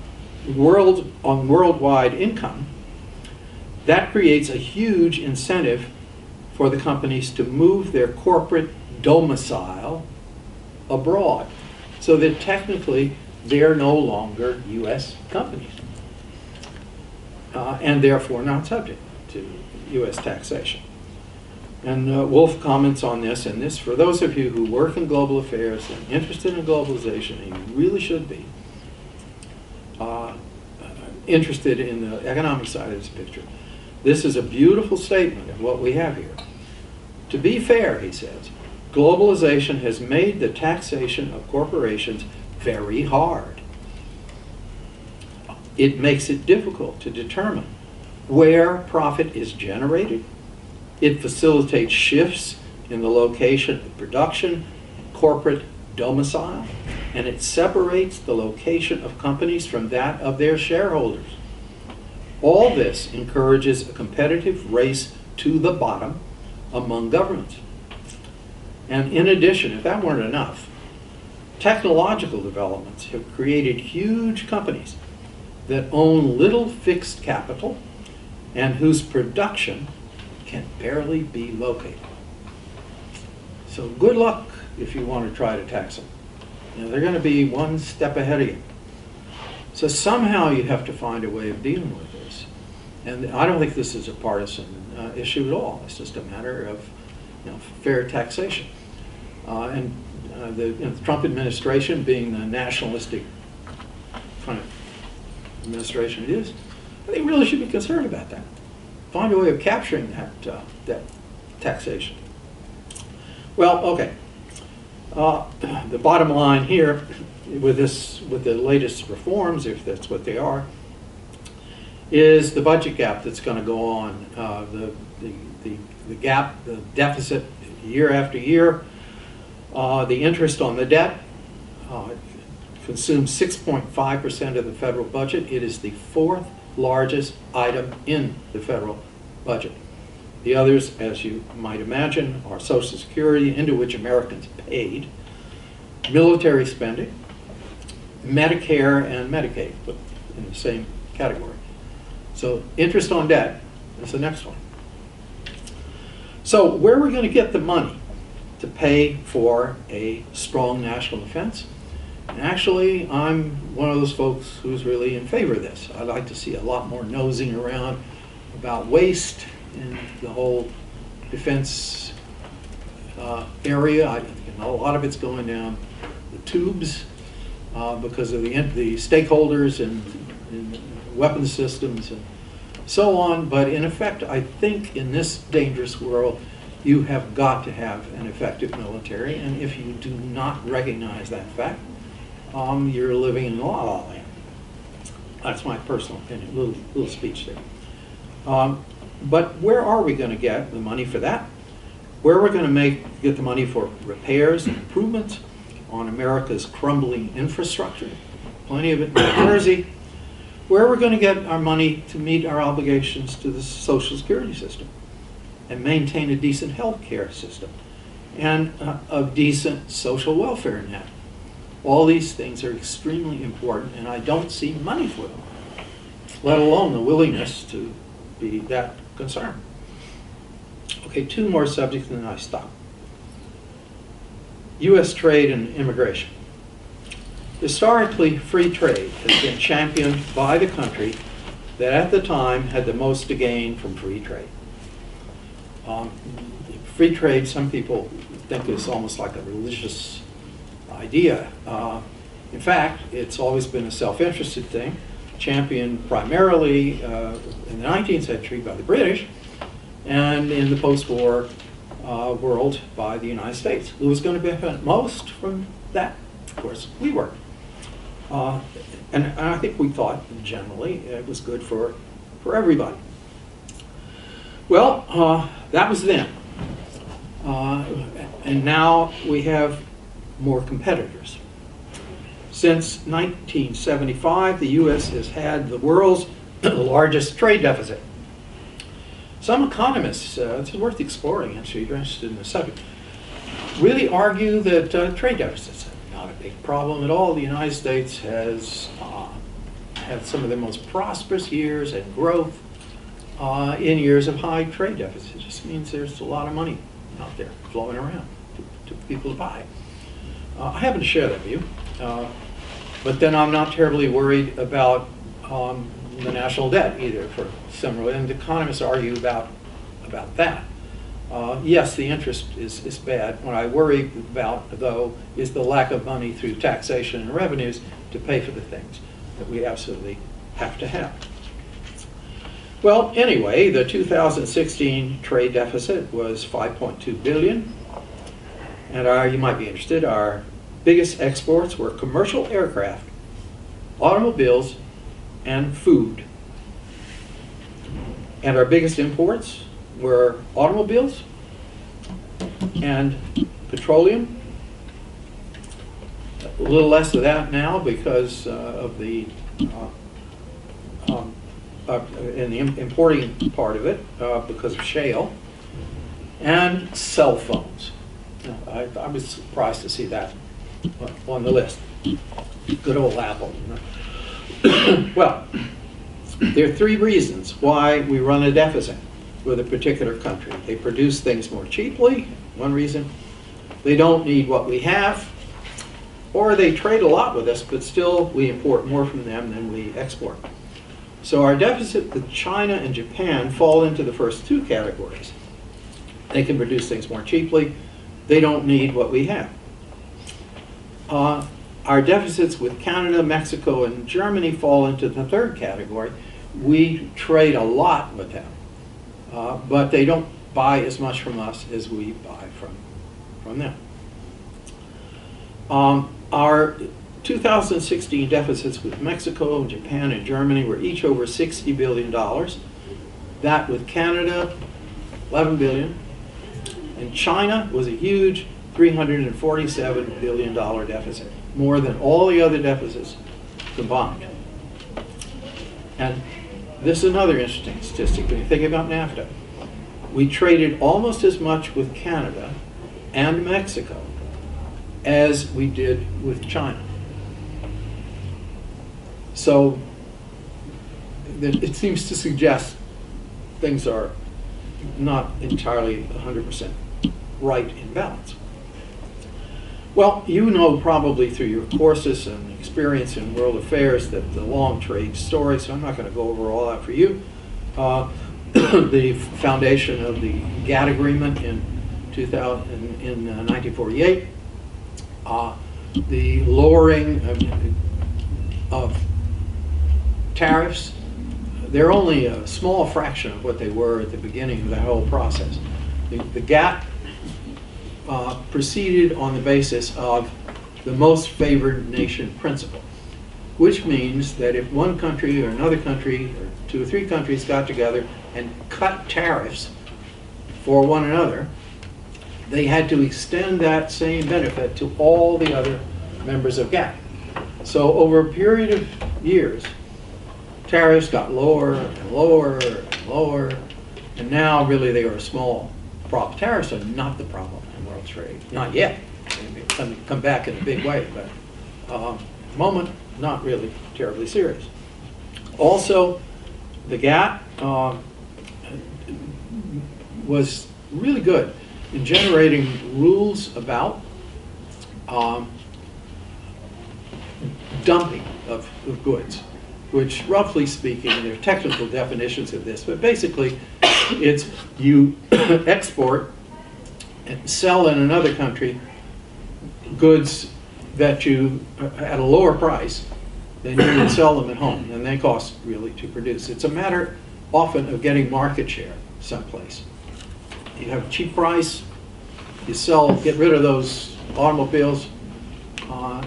on worldwide income, that creates a huge incentive for the companies to move their corporate domicile abroad, so that technically they're no longer U.S. companies and therefore not subject to U.S. taxation. And Wolf comments on this, and this, for those of you who work in global affairs and interested in globalization, and you really should be interested in the economic side of this picture, this is a beautiful statement of what we have here. To be fair, he says, globalization has made the taxation of corporations very hard. It makes it difficult to determine where profit is generated. It facilitates shifts in the location of production, corporate domicile, and it separates the location of companies from that of their shareholders. All this encourages a competitive race to the bottom among governments. And in addition, if that weren't enough, technological developments have created huge companies that own little fixed capital and whose production can barely be located. So good luck if you want to try to tax them. You know, they're going to be one step ahead of you. So somehow you have to find a way of dealing with this. And I don't think this is a partisan issue at all. It's just a matter of fair taxation. The Trump administration, being the nationalistic kind of administration it is, I think really should be concerned about that. Find a way of capturing that taxation. Well, okay. The bottom line here, with the latest reforms, if that's what they are, is the budget gap that's going to go on. The gap, the deficit, year after year. The interest on the debt consumes 6.5% of the federal budget. It is the fourth largest item in the federal budget. The others, as you might imagine, are Social Security, into which Americans paid, military spending, Medicare, and Medicaid, put in the same category. So interest on debt is the next one. So where are we going to get the money to pay for a strong national defense? And actually, I'm one of those folks who's really in favor of this. I'd like to see a lot more nosing around about waste in the whole defense area. I think a lot of it's going down the tubes because of the stakeholders and weapons systems and so on. But in effect, I think in this dangerous world, you have got to have an effective military. And if you do not recognize that fact, you're living in la la land. That's my personal opinion. Little speech there. But where are we going to get the money for that? Where are we going to get the money for repairs and improvements on America's crumbling infrastructure? Plenty of it in New Jersey. Where are we going to get our money to meet our obligations to the Social Security system and maintain a decent health care system and a decent social welfare net? All these things are extremely important, and I don't see money for them, let alone the willingness to be that concerned. Okay, two more subjects and then I stop. U.S. trade and immigration. Historically, free trade has been championed by the country that at the time had the most to gain from free trade. Free trade, some people think, is almost like a religious idea. In fact, it's always been a self-interested thing, championed primarily in the 19th century by the British and in the post-war world by the United States. Who was going to benefit most from that? Of course, we were. And I think we thought generally it was good for everybody. Well, that was then. And now we have more competitors. Since 1975, the U.S. has had the world's largest trade deficit. Some economists, it's worth exploring actually, if you're interested in the subject, really argue that trade deficits are not a big problem at all. The United States has had some of the most prosperous years and growth in years of high trade deficits. It just means there's a lot of money out there flowing around to people to buy. I happen to share that view, but then I'm not terribly worried about the national debt either. For some, and economists argue about that. Yes, the interest is bad. What I worry about, though, is the lack of money through taxation and revenues to pay for the things that we absolutely have to have. Well, anyway, the 2016 trade deficit was $5.2 billion. And you might be interested, our biggest exports were commercial aircraft, automobiles, and food. And our biggest imports were automobiles and petroleum. A little less of that now because of the in the importing part of it because of shale, and cell phones. I was surprised to see that on the list. Good old Apple. Well, there are three reasons why we run a deficit with a particular country. They produce things more cheaply, one reason. They don't need what we have, or they trade a lot with us, but still we import more from them than we export. So our deficit with China and Japan fall into the first two categories. They can produce things more cheaply, they don't need what we have. Our deficits with Canada, Mexico, and Germany fall into the third category. We trade a lot with them, but they don't buy as much from us as we buy from them. Our 2016 deficits with Mexico, Japan, and Germany were each over $60 billion. That with Canada, $11 billion. And China was a huge $347 billion deficit, more than all the other deficits combined. And this is another interesting statistic when you think about NAFTA. We traded almost as much with Canada and Mexico as we did with China. So it seems to suggest things are not entirely 100% right in balance. Well, you know probably through your courses and experience in world affairs that the long trade story, so I'm not going to go over all that for you. The foundation of the GATT agreement in 1948, the lowering of tariffs. They're only a small fraction of what they were at the beginning of the whole process. The GATT proceeded on the basis of the most favored nation principle, which means that if one country or another country or two or three countries got together and cut tariffs for one another, they had to extend that same benefit to all the other members of GATT. So over a period of years, tariffs got lower and lower and lower, and now really they are a small problem. Tariffs are not the problem in world trade, not yet. They come back in a big way, but at the moment, not really terribly serious. Also, the GATT was really good in generating rules about dumping of goods, which roughly speaking, there are technical definitions of this, but basically it's you export and sell in another country goods that you, at a lower price than you would sell them at home, and they cost really to produce. It's a matter often of getting market share someplace. You have a cheap price, you sell, get rid of those automobiles,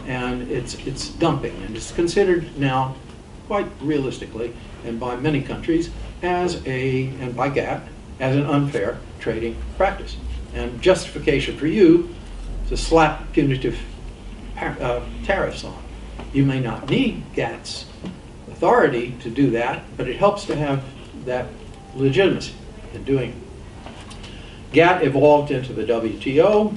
and it's dumping, and it's considered now quite realistically, and by many countries, and by GATT, as an unfair trading practice. And justification for you to slap punitive tariffs on. You may not need GATT's authority to do that, but it helps to have that legitimacy in doing it. GATT evolved into the WTO,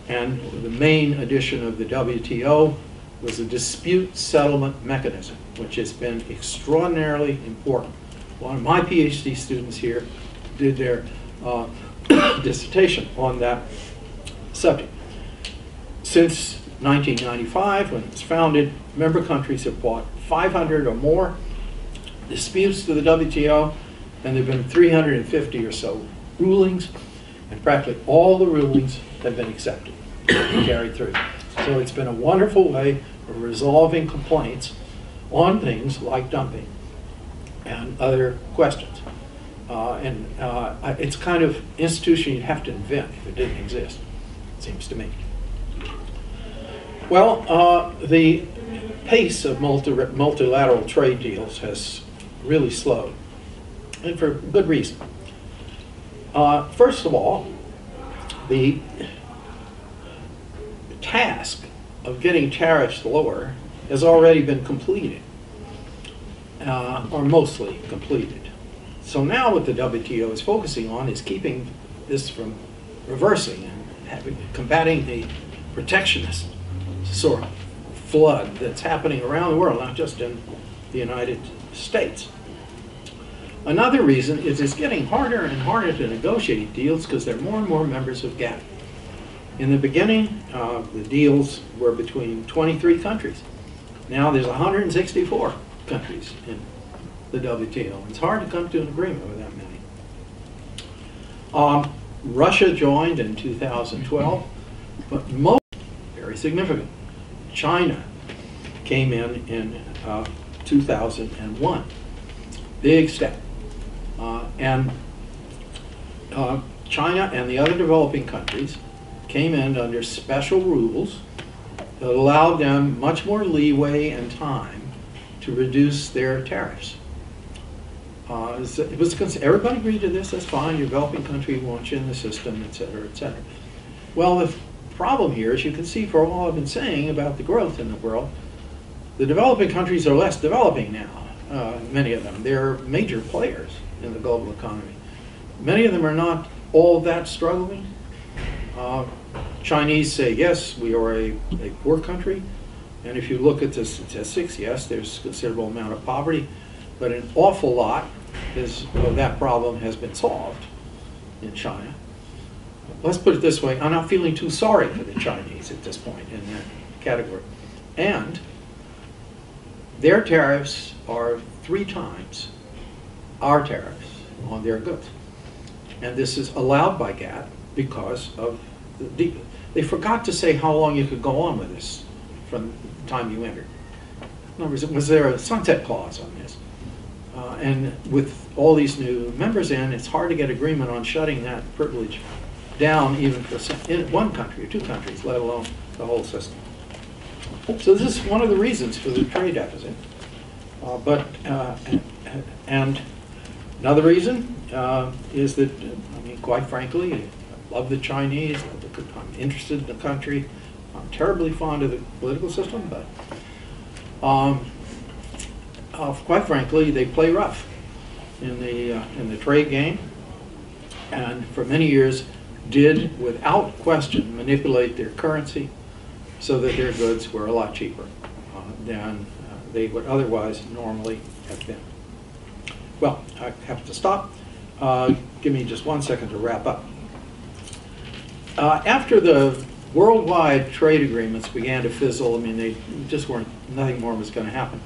and the main addition of the WTO was a dispute settlement mechanism, which has been extraordinarily important. One of my PhD students here did their dissertation on that subject. Since 1995, when it was founded, member countries have brought 500 or more disputes to the WTO, and there have been 350 or so rulings, and practically all the rulings have been accepted and carried through. So it's been a wonderful way of resolving complaints on things like dumping and other questions. It's kind of institution you'd have to invent if it didn't exist, it seems to me. Well, the pace of multilateral trade deals has really slowed, and for good reason. First of all, the task of getting tariffs lower has already been completed, or mostly completed. So now what the WTO is focusing on is keeping this from reversing and combating the protectionist sort of flood that's happening around the world, not just in the United States. Another reason is it's getting harder and harder to negotiate deals because there are more and more members of GATT. In the beginning, the deals were between 23 countries. Now there's 164 countries in the WTO. It's hard to come to an agreement with that many. Russia joined in 2012, but most, very significant, China came in 2001. Big step. And China and the other developing countries came in under special rules that allowed them much more leeway and time to reduce their tariffs. Everybody agreed to this, that's fine, your developing country wants you in the system, et cetera, et cetera. Well, the problem here, as you can see for all I've been saying about the growth in the world, the developing countries are less developing now, many of them. They're major players in the global economy. Many of them are not all that struggling. Chinese say, yes, we are a poor country, and if you look at the statistics, yes, there's a considerable amount of poverty, but an awful lot of that problem has been solved in China. Let's put it this way, I'm not feeling too sorry for the Chinese at this point in that category. And their tariffs are 3 times our tariffs on their goods. And this is allowed by GATT because of they forgot to say how long you could go on with this from the time you entered. In other words, was there a sunset clause on this? And with all these new members in, it's hard to get agreement on shutting that privilege down even for in one country or 2 countries, let alone the whole system. So this is one of the reasons for the trade deficit. And another reason is that, I mean, quite frankly, I love the Chinese, I'm interested in the country, I'm terribly fond of the political system, but quite frankly, they play rough in the trade game, and for many years did, without question, manipulate their currency so that their goods were a lot cheaper than they would otherwise normally have been. Well, I have to stop. Give me just 1 second to wrap up. After the worldwide trade agreements began to fizzle, I mean, they just weren't, nothing more was going to happen.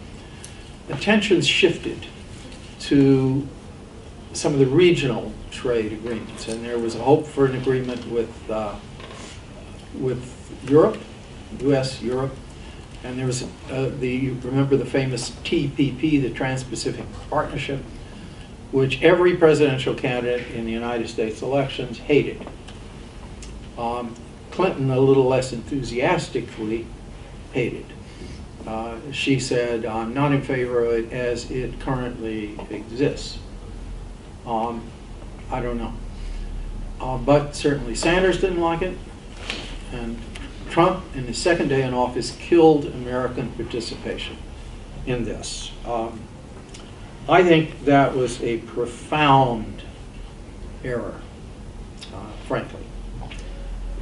Attentions shifted to some of the regional trade agreements, and there was a hope for an agreement with Europe, U.S., Europe, and there was remember the famous TPP, the Trans-Pacific Partnership, which every presidential candidate in the United States elections hated. Clinton, a little less enthusiastically, hated. She said, I'm not in favor of it as it currently exists. I don't know. But certainly Sanders didn't like it, and Trump, in his second day in office, killed American participation in this. I think that was a profound error, frankly.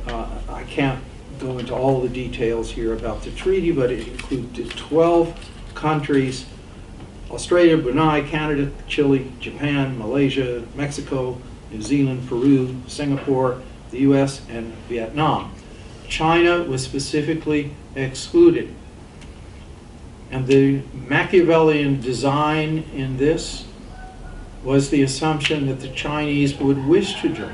I can't go into all the details here about the treaty, but it included 12 countries: Australia, Brunei, Canada, Chile, Japan, Malaysia, Mexico, New Zealand, Peru, Singapore, the US, and Vietnam. China was specifically excluded. And the Machiavellian design in this was the assumption that the Chinese would wish to join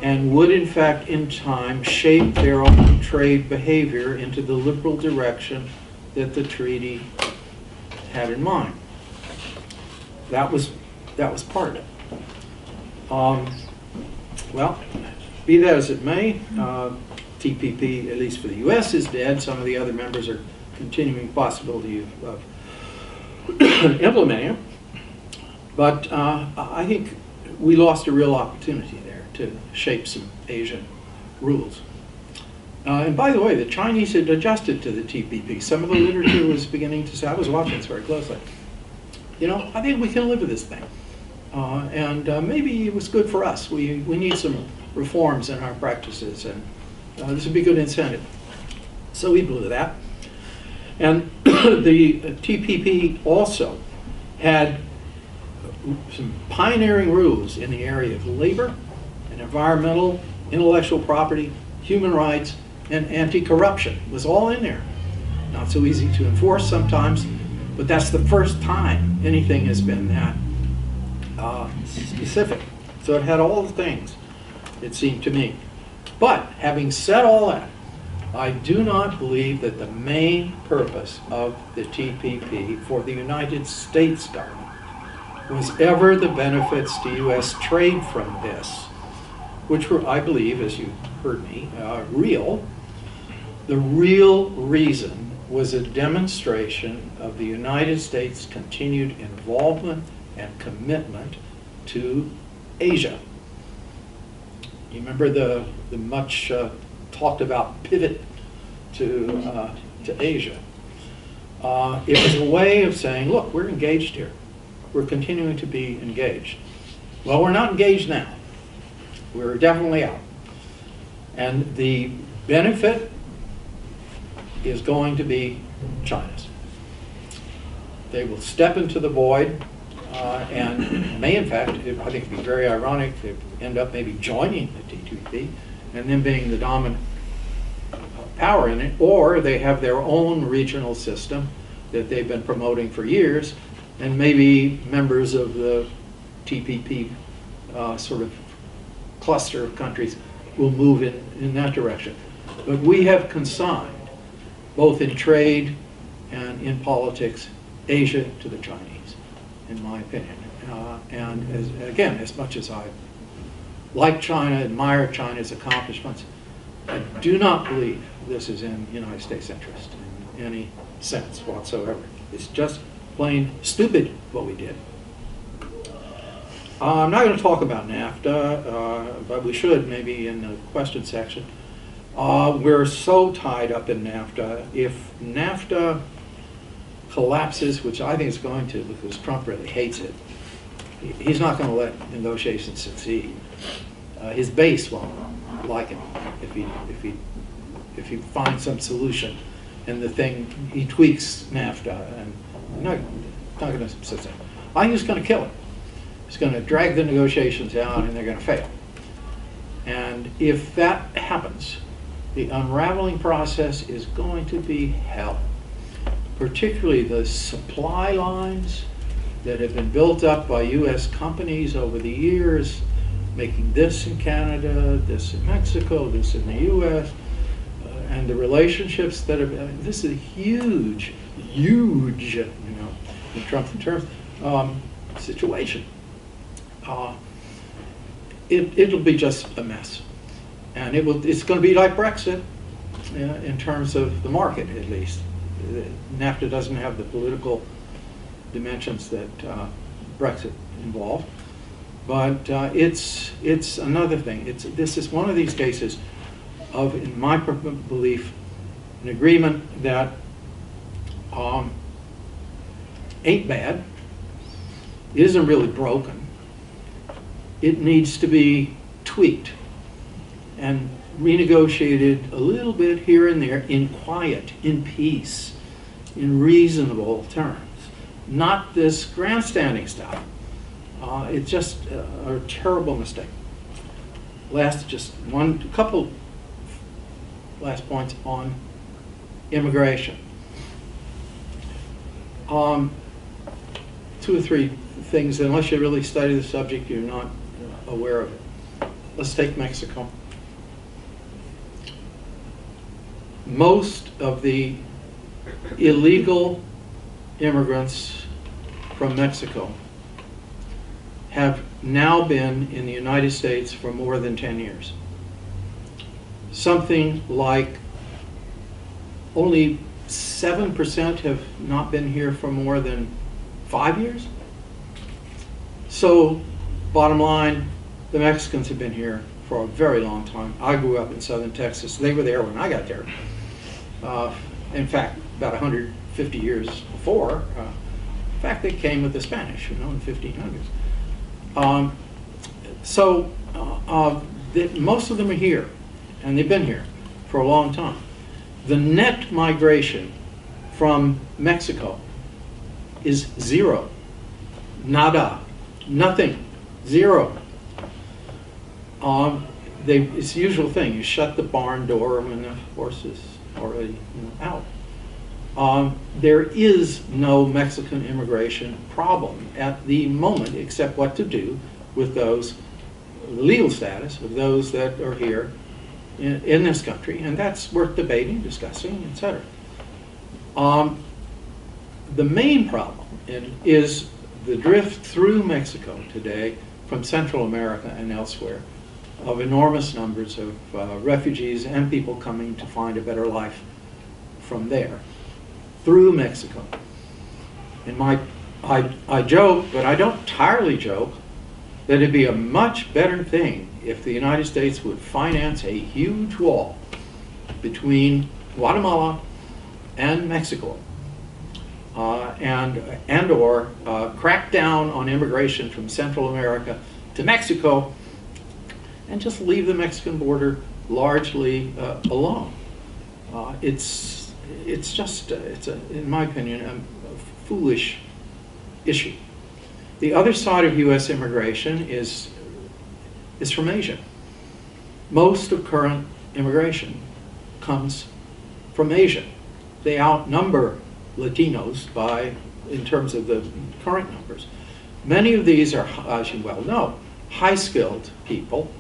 and would, in fact, in time, shape their own trade behavior into the liberal direction that the treaty had in mind. That was part of it. Well, be that as it may, TPP, at least for the U.S., is dead. Some of the other members are continuing possibility of implementing it. But I think we lost a real opportunity there to shape some Asian rules. And by the way, the Chinese had adjusted to the TPP. Some of the literature was beginning to say, I was watching this very closely, you know, I think we can live with this thing. And maybe it was good for us. We need some reforms in our practices, and this would be a good incentive. So we blew that. And the TPP also had some pioneering rules in the area of labor and environmental, intellectual property, human rights, and anti-corruption. It was all in there. Not so easy to enforce sometimes, but that's the first time anything has been that specific. So it had all the things it seemed to me. But having said all that, I do not believe that the main purpose of the TPP for the United States government was ever the benefits to U.S. trade from this, which were, I believe, as you heard me, real. The real reason was a demonstration of the United States' continued involvement and commitment to Asia. You remember the much talked about pivot to Asia. It was a way of saying, look, we're engaged here. We're continuing to be engaged. Well, we're not engaged now. We're definitely out. And the benefit is going to be China's. They will step into the void and may, in fact, I think it'd be very ironic if they end up maybe joining the TPP and then being the dominant power in it, or they have their own regional system that they've been promoting for years, and maybe members of the TPP sort of cluster of countries will move in that direction. But we have consigned, both in trade and in politics, Asia to the Chinese, in my opinion. And again, as much as I like China, admire China's accomplishments, I do not believe this is in United States interest in any sense whatsoever. It's just plain stupid what we did. I'm not going to talk about NAFTA, but we should maybe in the question section. We're so tied up in NAFTA. If NAFTA collapses, which I think it's going to because Trump really hates it, he's not going to let negotiations succeed. His base won't like him if he finds some solution and the thing, he tweaks NAFTA, and I'm not going to sit there. I think he's going to kill it. He's going to drag the negotiations out and they're going to fail. And if that happens, the unraveling process is going to be hell. Particularly the supply lines that have been built up by U.S. companies over the years, making this in Canada, this in Mexico, this in the U.S., and the relationships that have, this is a huge, in Trump's terms, situation. It'll be just a mess. And it's going to be like Brexit in terms of the market, at least. NAFTA doesn't have the political dimensions that Brexit involved. But it's another thing. This is one of these cases of, in my belief, an agreement that ain't bad, isn't really broken. It needs to be tweaked and renegotiated a little bit here and there in quiet, in peace, in reasonable terms. Not this grandstanding stuff. It's just a terrible mistake. Couple last points on immigration. 2 or 3 things, unless you really study the subject, you're not aware of it. Let's take Mexico. Most of the illegal immigrants from Mexico have now been in the United States for more than 10 years. Something like only 7% have not been here for more than 5 years. So, bottom line, the Mexicans have been here for a very long time. I grew up in southern Texas. They were there when I got there. In fact, about 150 years before. In fact, they came with the Spanish, in the 1500s. Most of them are here, and they've been here for a long time. The net migration from Mexico is 0. Nada. Nothing. 0. It's the usual thing. You shut the barn door when the horse is already out. There is no Mexican immigration problem at the moment, except what to do with those legal status of those that are here in this country, and that's worth debating, discussing, etc. The main problem is the drift through Mexico today from Central America and elsewhere of enormous numbers of refugees and people coming to find a better life from there through Mexico. And I joke, but I don't entirely joke, that it'd be a much better thing if the United States would finance a huge wall between Guatemala and Mexico, and or crack down on immigration from Central America to Mexico, and just leave the Mexican border largely alone. It's in my opinion, a foolish issue. The other side of U.S. immigration is from Asia. Most of current immigration comes from Asia. They outnumber Latinos in terms of the current numbers. Many of these are, as you well know, high-skilled people,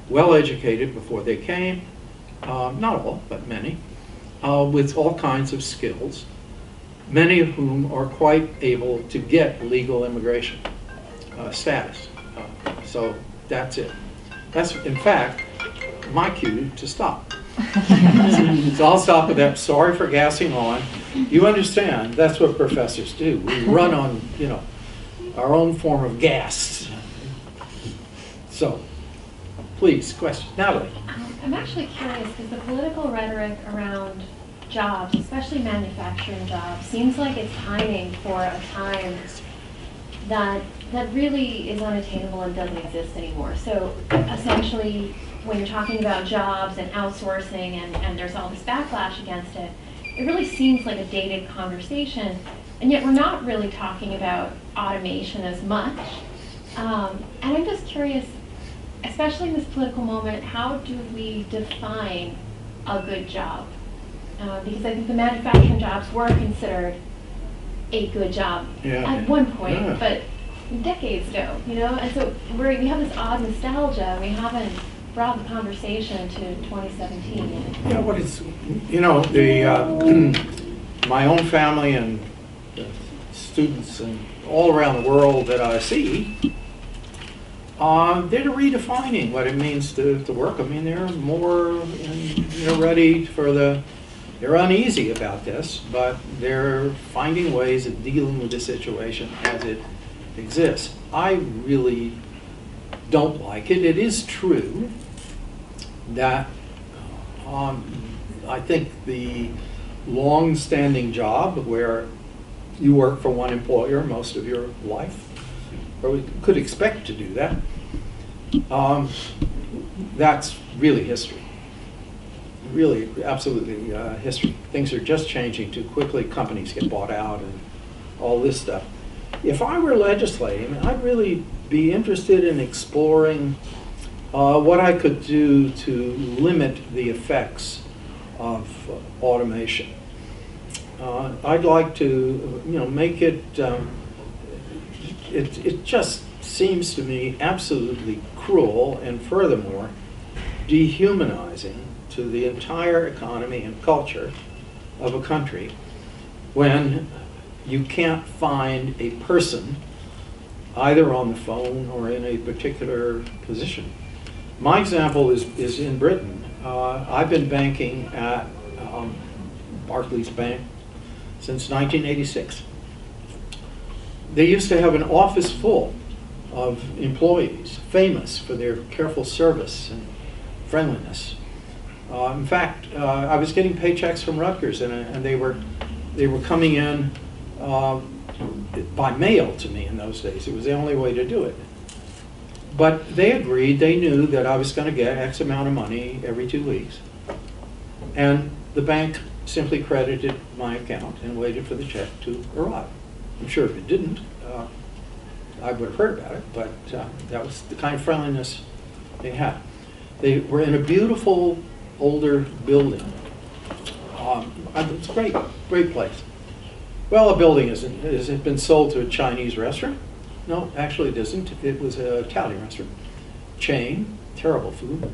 well-educated before they came, not all, but many, with all kinds of skills, many of whom are quite able to get legal immigration status. So that's it. That's, in fact, my cue to stop. So I'll stop with that. Sorry for gassing on. You understand, that's what professors do. We run on, our own form of gas. So, please, question. Natalie. I'm actually curious because the political rhetoric around jobs, especially manufacturing jobs, seems like it's pining for a time that really is unattainable and doesn't exist anymore. So essentially, when you're talking about jobs and outsourcing and there's all this backlash against it, it really seems like a dated conversation, and yet we're not really talking about automation as much. And I'm just curious, especially in this political moment, how do we define a good job? Because I think the manufacturing jobs were considered a good job at one point, but decades ago, and so we have this odd nostalgia. We haven't brought the conversation to 2017 yet. Yeah, what is, my own family and students and all around the world that I see, they're redefining what it means to work. I mean, they're more, ready for they're uneasy about this, but they're finding ways of dealing with the situation as it exists. I really don't like it. It is true that I think the long-standing job where you work for one employer most of your life, or we could expect to do that, that's really history. Really, absolutely history. Things are just changing too quickly. Companies get bought out and all this stuff. If I were legislating, I'd really be interested in exploring what I could do to limit the effects of automation. I'd like to, make it. It just seems to me absolutely cruel and furthermore dehumanizing to the entire economy and culture of a country when you can't find a person either on the phone or in a particular position. My example is in Britain. I've been banking at Barclays Bank since 1986. They used to have an office full of employees, famous for their careful service and friendliness. In fact, I was getting paychecks from Rutgers, and they were coming in by mail to me in those days. It was the only way to do it. But they agreed. They knew that I was going to get X amount of money every 2 weeks, and the bank simply credited my account and waited for the check to arrive. I'm sure if it didn't, I would have heard about it. But that was the kind of friendliness they had. They were in a beautiful older building. It's a great place. Well, a building has been sold to a Chinese restaurant. No, actually it isn't. It was an Italian restaurant. chain, terrible food.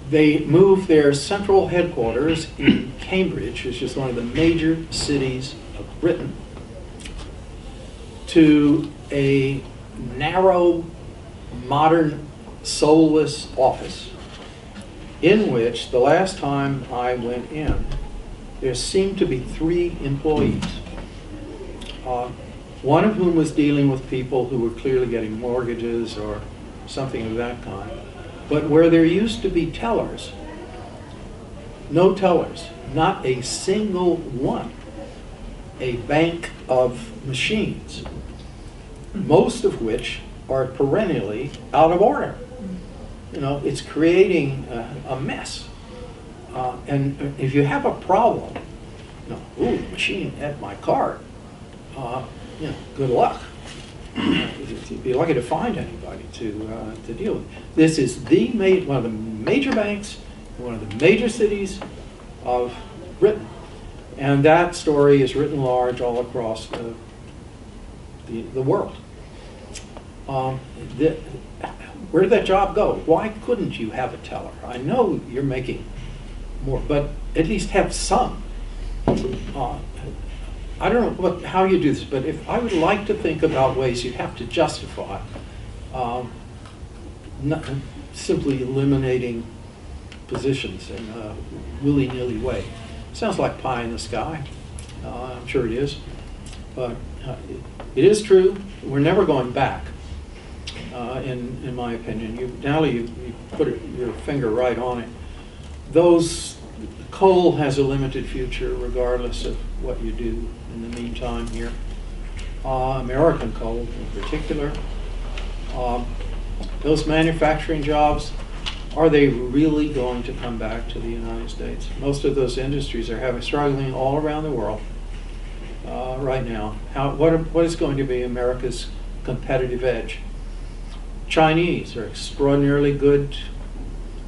They moved their central headquarters in Cambridge, which is one of the major cities of Britain, to a narrow, modern, soulless office in which, the last time I went in, there seemed to be 3 employees, one of whom was dealing with people who were clearly getting mortgages or something of that kind. But where there used to be tellers, no tellers, not a single one, a bank of machines, most of which are perennially out of order. You know, it's creating a mess. And if you have a problem, you know, ooh, machine at my card, you know, good luck. You'd be lucky to find anybody to deal with. This is one of the major banks, one of the major cities of Britain. And that story is written large all across the world. Where did that job go? Why couldn't you have a teller? I know you're making more, but at least have some. I don't know how you do this, but if I would like to think about ways you have to justify not simply eliminating positions in a willy-nilly way. Sounds like pie in the sky. I'm sure it is. But it is true. We're never going back, in my opinion. Natalie, you put your finger right on it. Coal has a limited future regardless of what you do in the meantime here. American coal in particular. Those manufacturing jobs, are they really going to come back to the United States? Most of those industries are struggling all around the world right now. What is going to be America's competitive edge? Chinese are extraordinarily good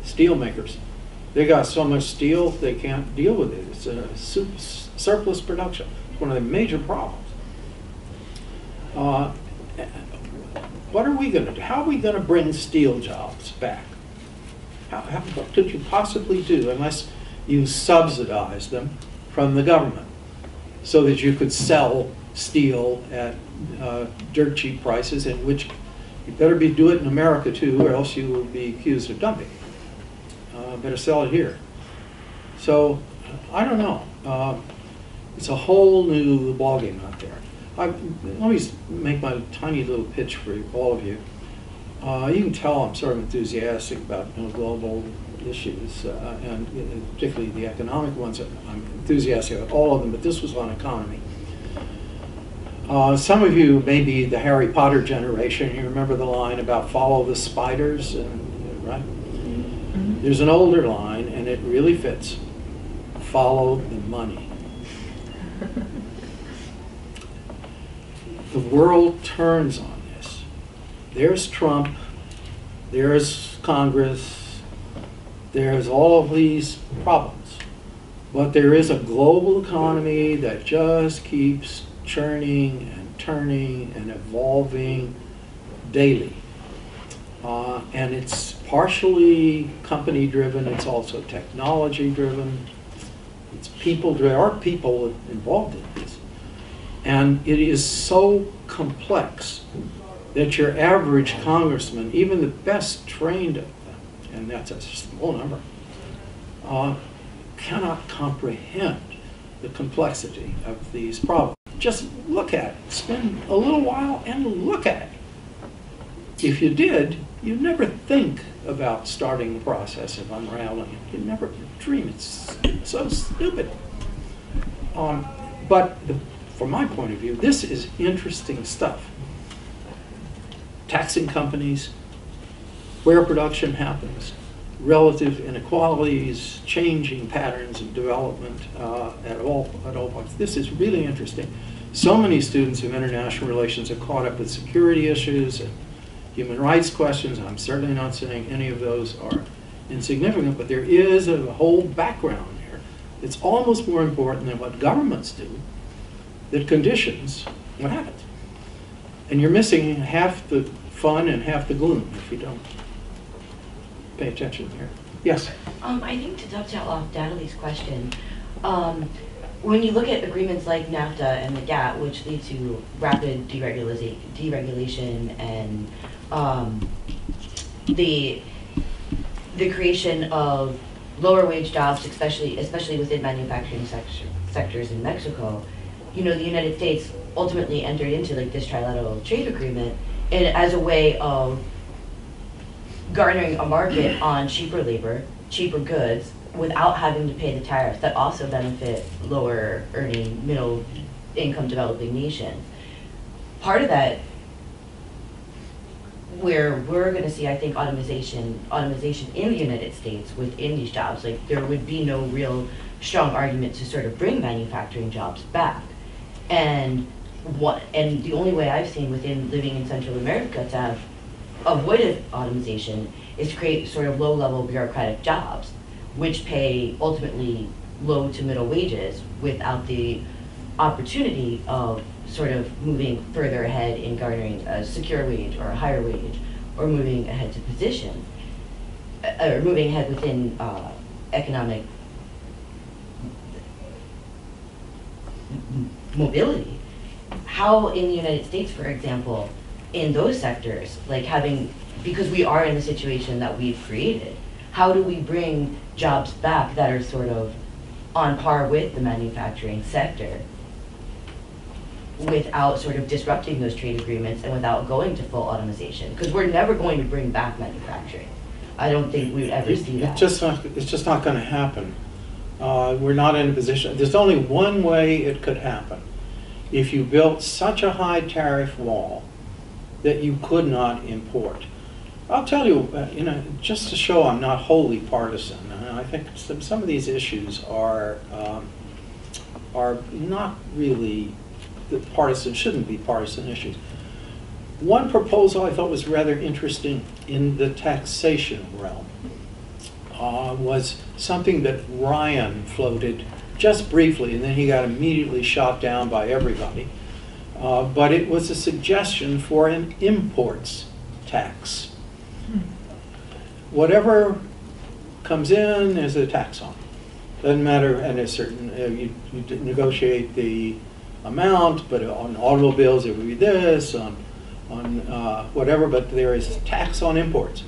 steel makers. They got so much steel they can't deal with it. It's a surplus production. It's one of the major problems. What are we going to do? How are we going to bring steel jobs back? What could you possibly do unless you subsidize them from the government so that you could sell steel at dirt cheap prices, in which you better do it in America too, or else you will be accused of dumping. Better sell it here. So, I don't know. It's a whole new ballgame out there. Let me make my tiny little pitch for all of you. You can tell I'm sort of enthusiastic about global issues, and particularly the economic ones. I'm enthusiastic about all of them, but this was on economy. Some of you may be the Harry Potter generation. You remember the line about follow the spiders, right? There's an older line, and it really fits. Follow the money. The world turns on this. There's Trump, there's Congress, there's all of these problems. But there is a global economy that just keeps churning and turning and evolving daily. And it's partially company-driven, it's also technology-driven, it's people-driven. There are people involved in this. And it is so complex that your average congressman, even the best trained of them, and that's a small number, cannot comprehend the complexity of these problems. Just look at it. Spend a little while and look at it. If you did, you'd never think about starting the process of unraveling it. You'd never dream. It's so stupid. But from my point of view, this is interesting stuff. Taxing companies, where production happens, relative inequalities, changing patterns of development at all points. This is really interesting. So many students of international relations are caught up with security issues and human rights questions. I'm certainly not saying any of those are insignificant, but there is a whole background there that's almost more important than what governments do that conditions what happens. And you're missing half the fun and half the gloom if you don't pay attention here. Yes? I think to dovetail off Natalie's question, when you look at agreements like NAFTA and the GATT, which lead to rapid deregulation and the creation of lower wage jobs, especially within manufacturing sectors in Mexico, the United States ultimately entered into like this trilateral trade agreement as a way of garnering a market on cheaper labor, cheaper goods, without having to pay the tariffs that also benefit lower earning, middle income developing nations. Part of that, where we're going to see, I think, automation in the United States within these jobs, like there would be no real strong argument to sort of bring manufacturing jobs back. And the only way I've seen within living in Central America to have avoided automation is to create sort of low-level bureaucratic jobs, which pay ultimately low to middle wages without the opportunity of sort of moving further ahead in garnering a secure wage or a higher wage, or moving ahead to position, or moving ahead within economic mobility. How in the United States, for example, in those sectors, like because we are in the situation that we've created, how do we bring jobs back that are sort of on par with the manufacturing sector without sort of disrupting those trade agreements and without going to full automation? Because we're never going to bring back manufacturing. I don't think we'd ever see that. It's just not going to happen. We're not in a position. There's only one way it could happen. If you built such a high tariff wall that you could not import. I'll tell you, just to show I'm not wholly partisan, I think some of these issues are not really shouldn't be partisan issues. One proposal I thought was rather interesting in the taxation realm was something that Ryan floated just briefly, and then he got immediately shot down by everybody. But it was a suggestion for an imports tax. Whatever comes in, there's a tax on. Doesn't matter, and there's certain, you negotiate the amount, but on automobiles it would be this, on whatever, but there is a tax on imports.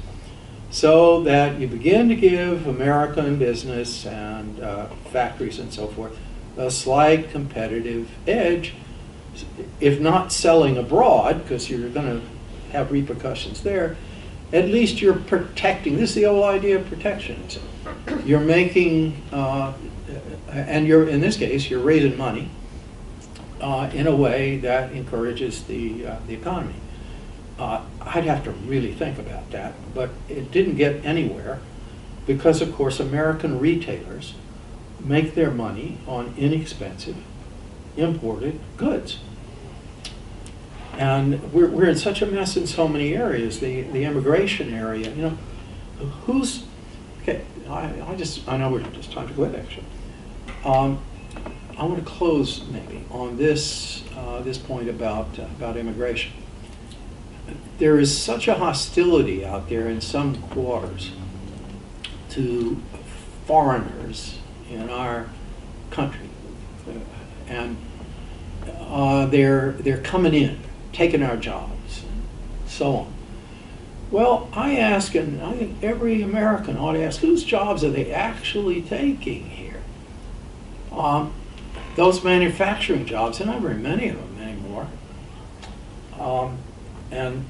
So that you begin to give American business and factories and so forth a slight competitive edge, if not selling abroad, because you're going to have repercussions there. At least you're protecting. This is the old idea of protectionism. You're making, and you're, in this case, you're raising money in a way that encourages the economy. I'd have to really think about that, but it didn't get anywhere because, of course, American retailers make their money on inexpensive imported goods. And we're in such a mess in so many areas. The immigration area, who's okay? I know we're just trying to quit actually. I want to close maybe on this point about immigration. There is such a hostility out there in some quarters to foreigners in our country, and they're coming in, taking our jobs, and so on. Well, I ask, and I think every American ought to ask, whose jobs are they actually taking here? Those manufacturing jobs, and not very many of them anymore. And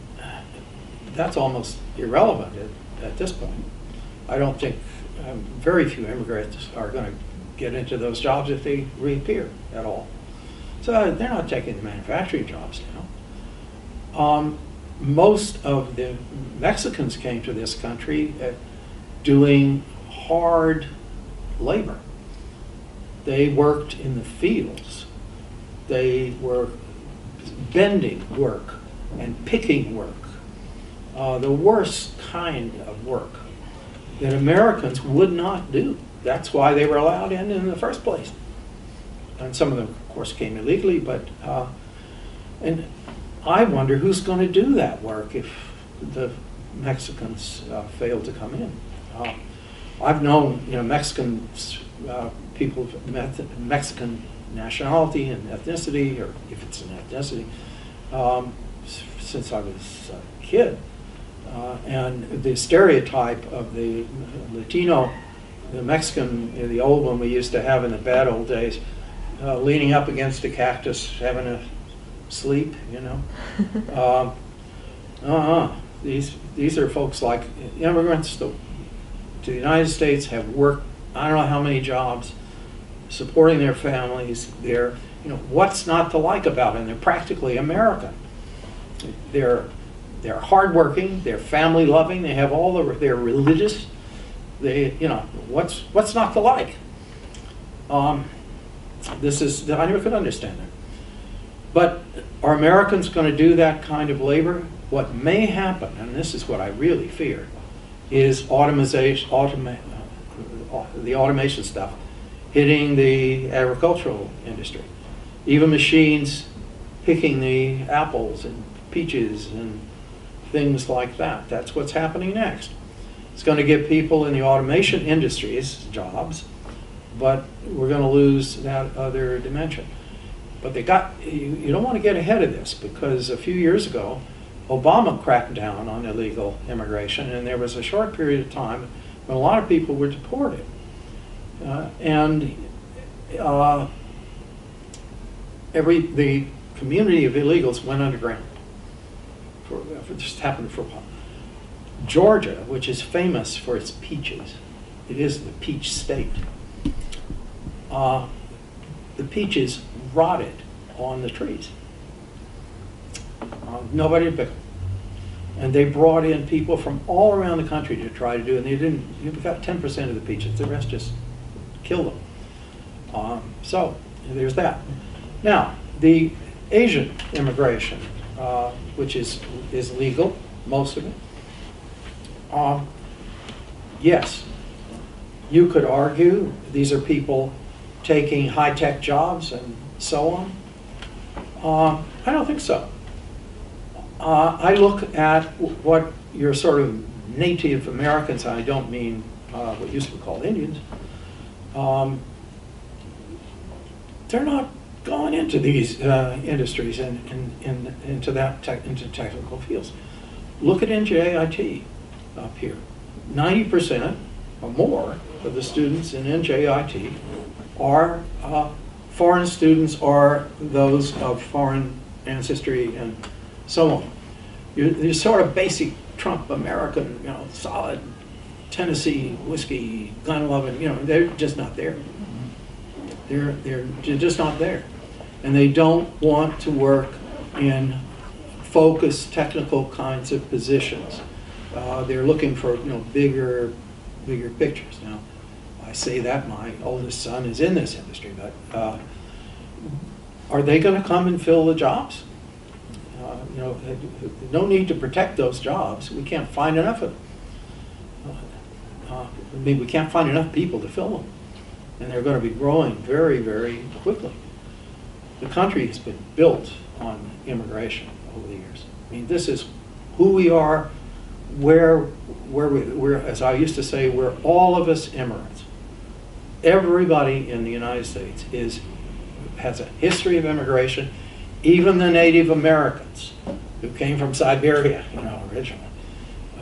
that's almost irrelevant at this point. I don't think very few immigrants are going to get into those jobs if they reappear at all. So they're not taking the manufacturing jobs now. Most of the Mexicans came to this country doing hard labor. They worked in the fields. They were bending work and picking work. The worst kind of work that Americans would not do. That's why they were allowed in the first place. And some of them, of course, came illegally, but and I wonder who's going to do that work if the Mexicans fail to come in. I've known, Mexicans, people of Mexican nationality and ethnicity, or if it's an ethnicity, since I was a kid. And the stereotype of the Latino, the Mexican, the old one we used to have in the bad old days, leaning up against a cactus, having a sleep, These are folks like immigrants to the United States, have worked I don't know how many jobs, supporting their families. They're, what's not to like about them? They're practically American. They're hardworking. They're family loving. They have all they're religious. They, what's not to like? I never could understand that. But are Americans going to do that kind of labor? What may happen, and this is what I really fear, is the automation stuff hitting the agricultural industry. Even machines picking the apples and peaches and things like that. That's what's happening next. It's going to give people in the automation industries jobs, but we're going to lose that other dimension. But you don't want to get ahead of this, because a few years ago, Obama cracked down on illegal immigration, and there was a short period of time when a lot of people were deported. The community of illegals went underground. It just happened for a while. Georgia, which is famous for its peaches, it is the peach state. The peaches rotted on the trees. Nobody would pick them. And they brought in people from all around the country to try to do it. And they didn't. You got 10% of the peaches. The rest just killed them. So there's that. Now, the Asian immigration, which is legal, most of it. Yes, you could argue these are people taking high-tech jobs and so on. I don't think so. I look at what your sort of Native Americans, I don't mean what used to be called Indians, they're not going into these industries and into technical fields. Look at NJIT up here. 90% or more of the students in NJIT are foreign students or those of foreign ancestry and so on. You're sort of basic Trump American, solid Tennessee whiskey, gun loving, they're just not there. They're just not there. And they don't want to work in focused technical kinds of positions. They're looking for bigger pictures. Now, I say that my oldest son is in this industry, but are they going to come and fill the jobs? No need to protect those jobs. We can't find enough of them. We can't find enough people to fill them. And they're going to be growing very, very quickly. The country has been built on immigration over the years. This is who we are, where we're, as I used to say, we're all of us immigrants. Everybody in the United States has a history of immigration. Even the Native Americans who came from Siberia, originally.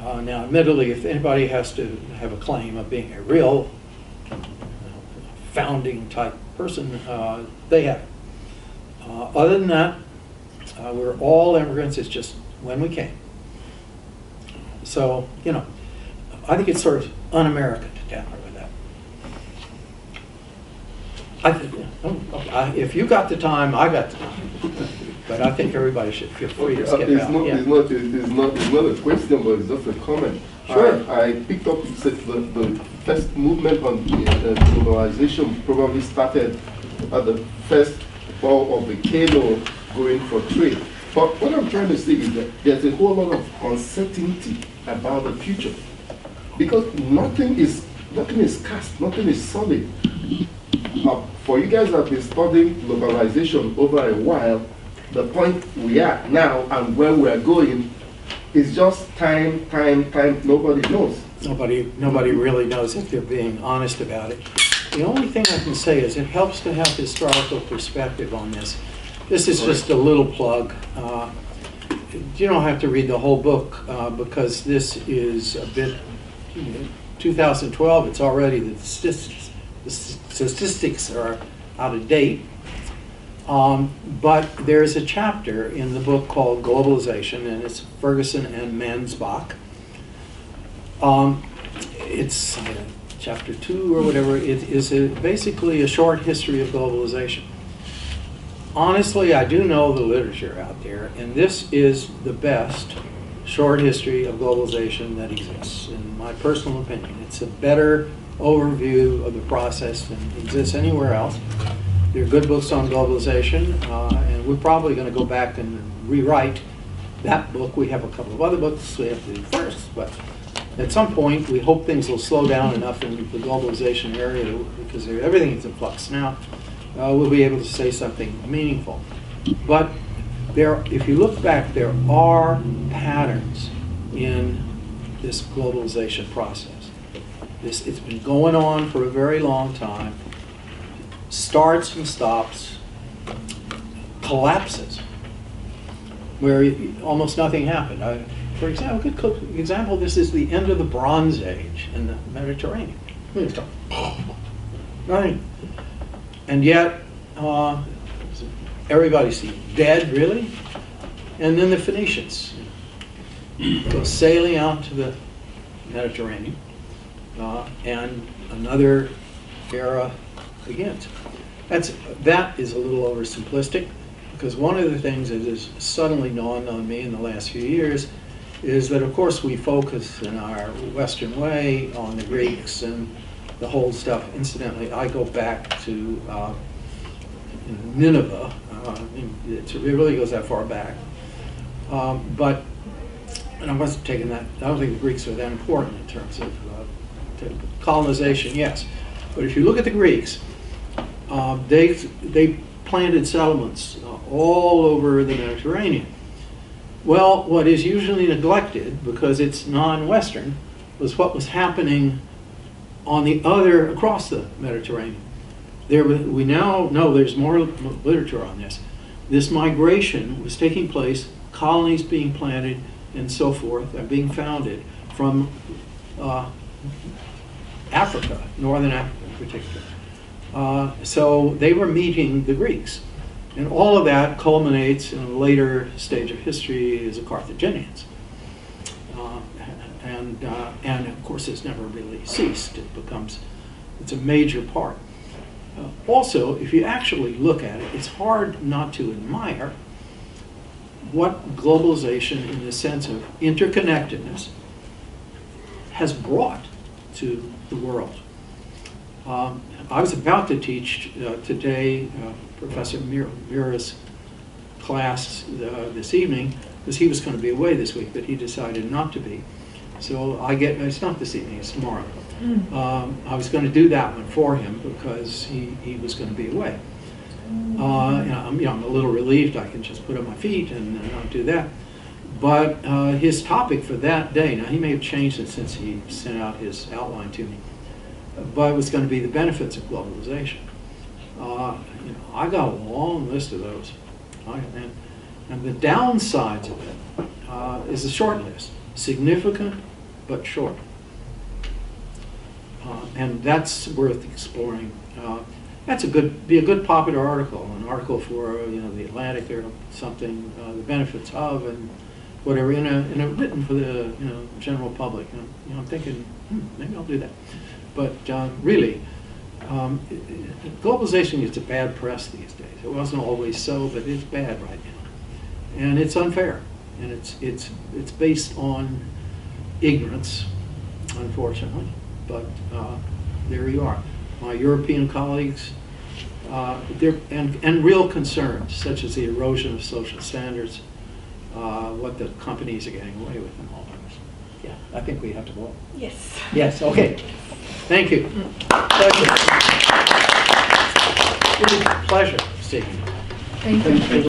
Now, admittedly, if anybody has to have a claim of being a real founding type person, they have it. Other than that, we're all immigrants. It's just when we came. So, I think it's sort of un-American to tamper with that. If you got the time, I got the time. But I think everybody should feel free to skip out. It's not a question, but it's just a comment. Sure. I picked up the first movement on globalization probably started at the first fall of the canoe going for trade. But what I'm trying to say is that there's a whole lot of uncertainty about the future, because nothing is cast, nothing is solid. For you guys that have been studying globalization over a while, the point we are now and where we are going is just time. Nobody knows. Nobody really knows if they're being honest about it. The only thing I can say is it helps to have historical perspective on this. This is just a little plug. You don't have to read the whole book because this is a bit, 2012, it's already, the statistics are out of date. But there's a chapter in the book called Globalization, and it's Ferguson and Mansbach. It's chapter 2 or whatever. It is basically a short history of globalization. Honestly, I do know the literature out there, and this is the best short history of globalization that exists, in my personal opinion. It's a better overview of the process than exists anywhere else. There are good books on globalization, and we're probably going to go back and rewrite that book. We have a couple of other books we have to do first, but at some point we hope things will slow down enough in the globalization area, because everything is in flux now. We'll be able to say something meaningful. But if you look back, there are patterns in this globalization process. It's been going on for a very long time. Starts and stops, collapses, where almost nothing happened. For example, good example, this is the end of the Bronze Age in the Mediterranean. Nothing. And yet, everybody seemed dead, really. And then the Phoenicians go sailing out to the Mediterranean, and another era begins. That is a little oversimplistic, because one of the things that has suddenly dawned on me in the last few years is that, of course, we focus in our Western way on the Greeks and the whole stuff. Incidentally, I go back to Nineveh. It really goes that far back. And I wasn't taking that. I don't think the Greeks are that important in terms of colonization, yes. But if you look at the Greeks, they planted settlements all over the Mediterranean. Well, what is usually neglected, because it's non-Western, was what was happening across the Mediterranean. We now know there's more literature on this. This migration was taking place, colonies being planted and so forth, and being founded from Africa, northern Africa in particular. So they were meeting the Greeks. And all of that culminates in a later stage of history as the Carthaginians. And of course, it's never really ceased. It's a major part. Also, if you actually look at it, it's hard not to admire what globalization, in the sense of interconnectedness, has brought to the world. I was about to teach today Professor Mira's class this evening, because he was going to be away this week, but he decided not to be. So it's not this evening, it's tomorrow. I was going to do that one for him because he was going to be away. I'm a little relieved I can just put up my feet and not do that. But his topic for that day, now he may have changed it since he sent out his outline to me, but it was going to be the benefits of globalization. I got a long list of those. And the downsides of it is a short list. Significant, but short. And that's worth exploring. Be a good popular article, an article for the Atlantic or something, the benefits of and whatever, in a written for the general public. I'm thinking maybe I'll do that. But really, globalization gets a bad press these days. It wasn't always so, but it's bad right now, and it's unfair, and it's based on ignorance, unfortunately. But there you are. My European colleagues, and real concerns such as the erosion of social standards, what the companies are getting away with, and all that. Yeah, I think we have to go. Yes. Yes. Okay. Thank you. Pleasure. Pleasure, Stephen. Thank you.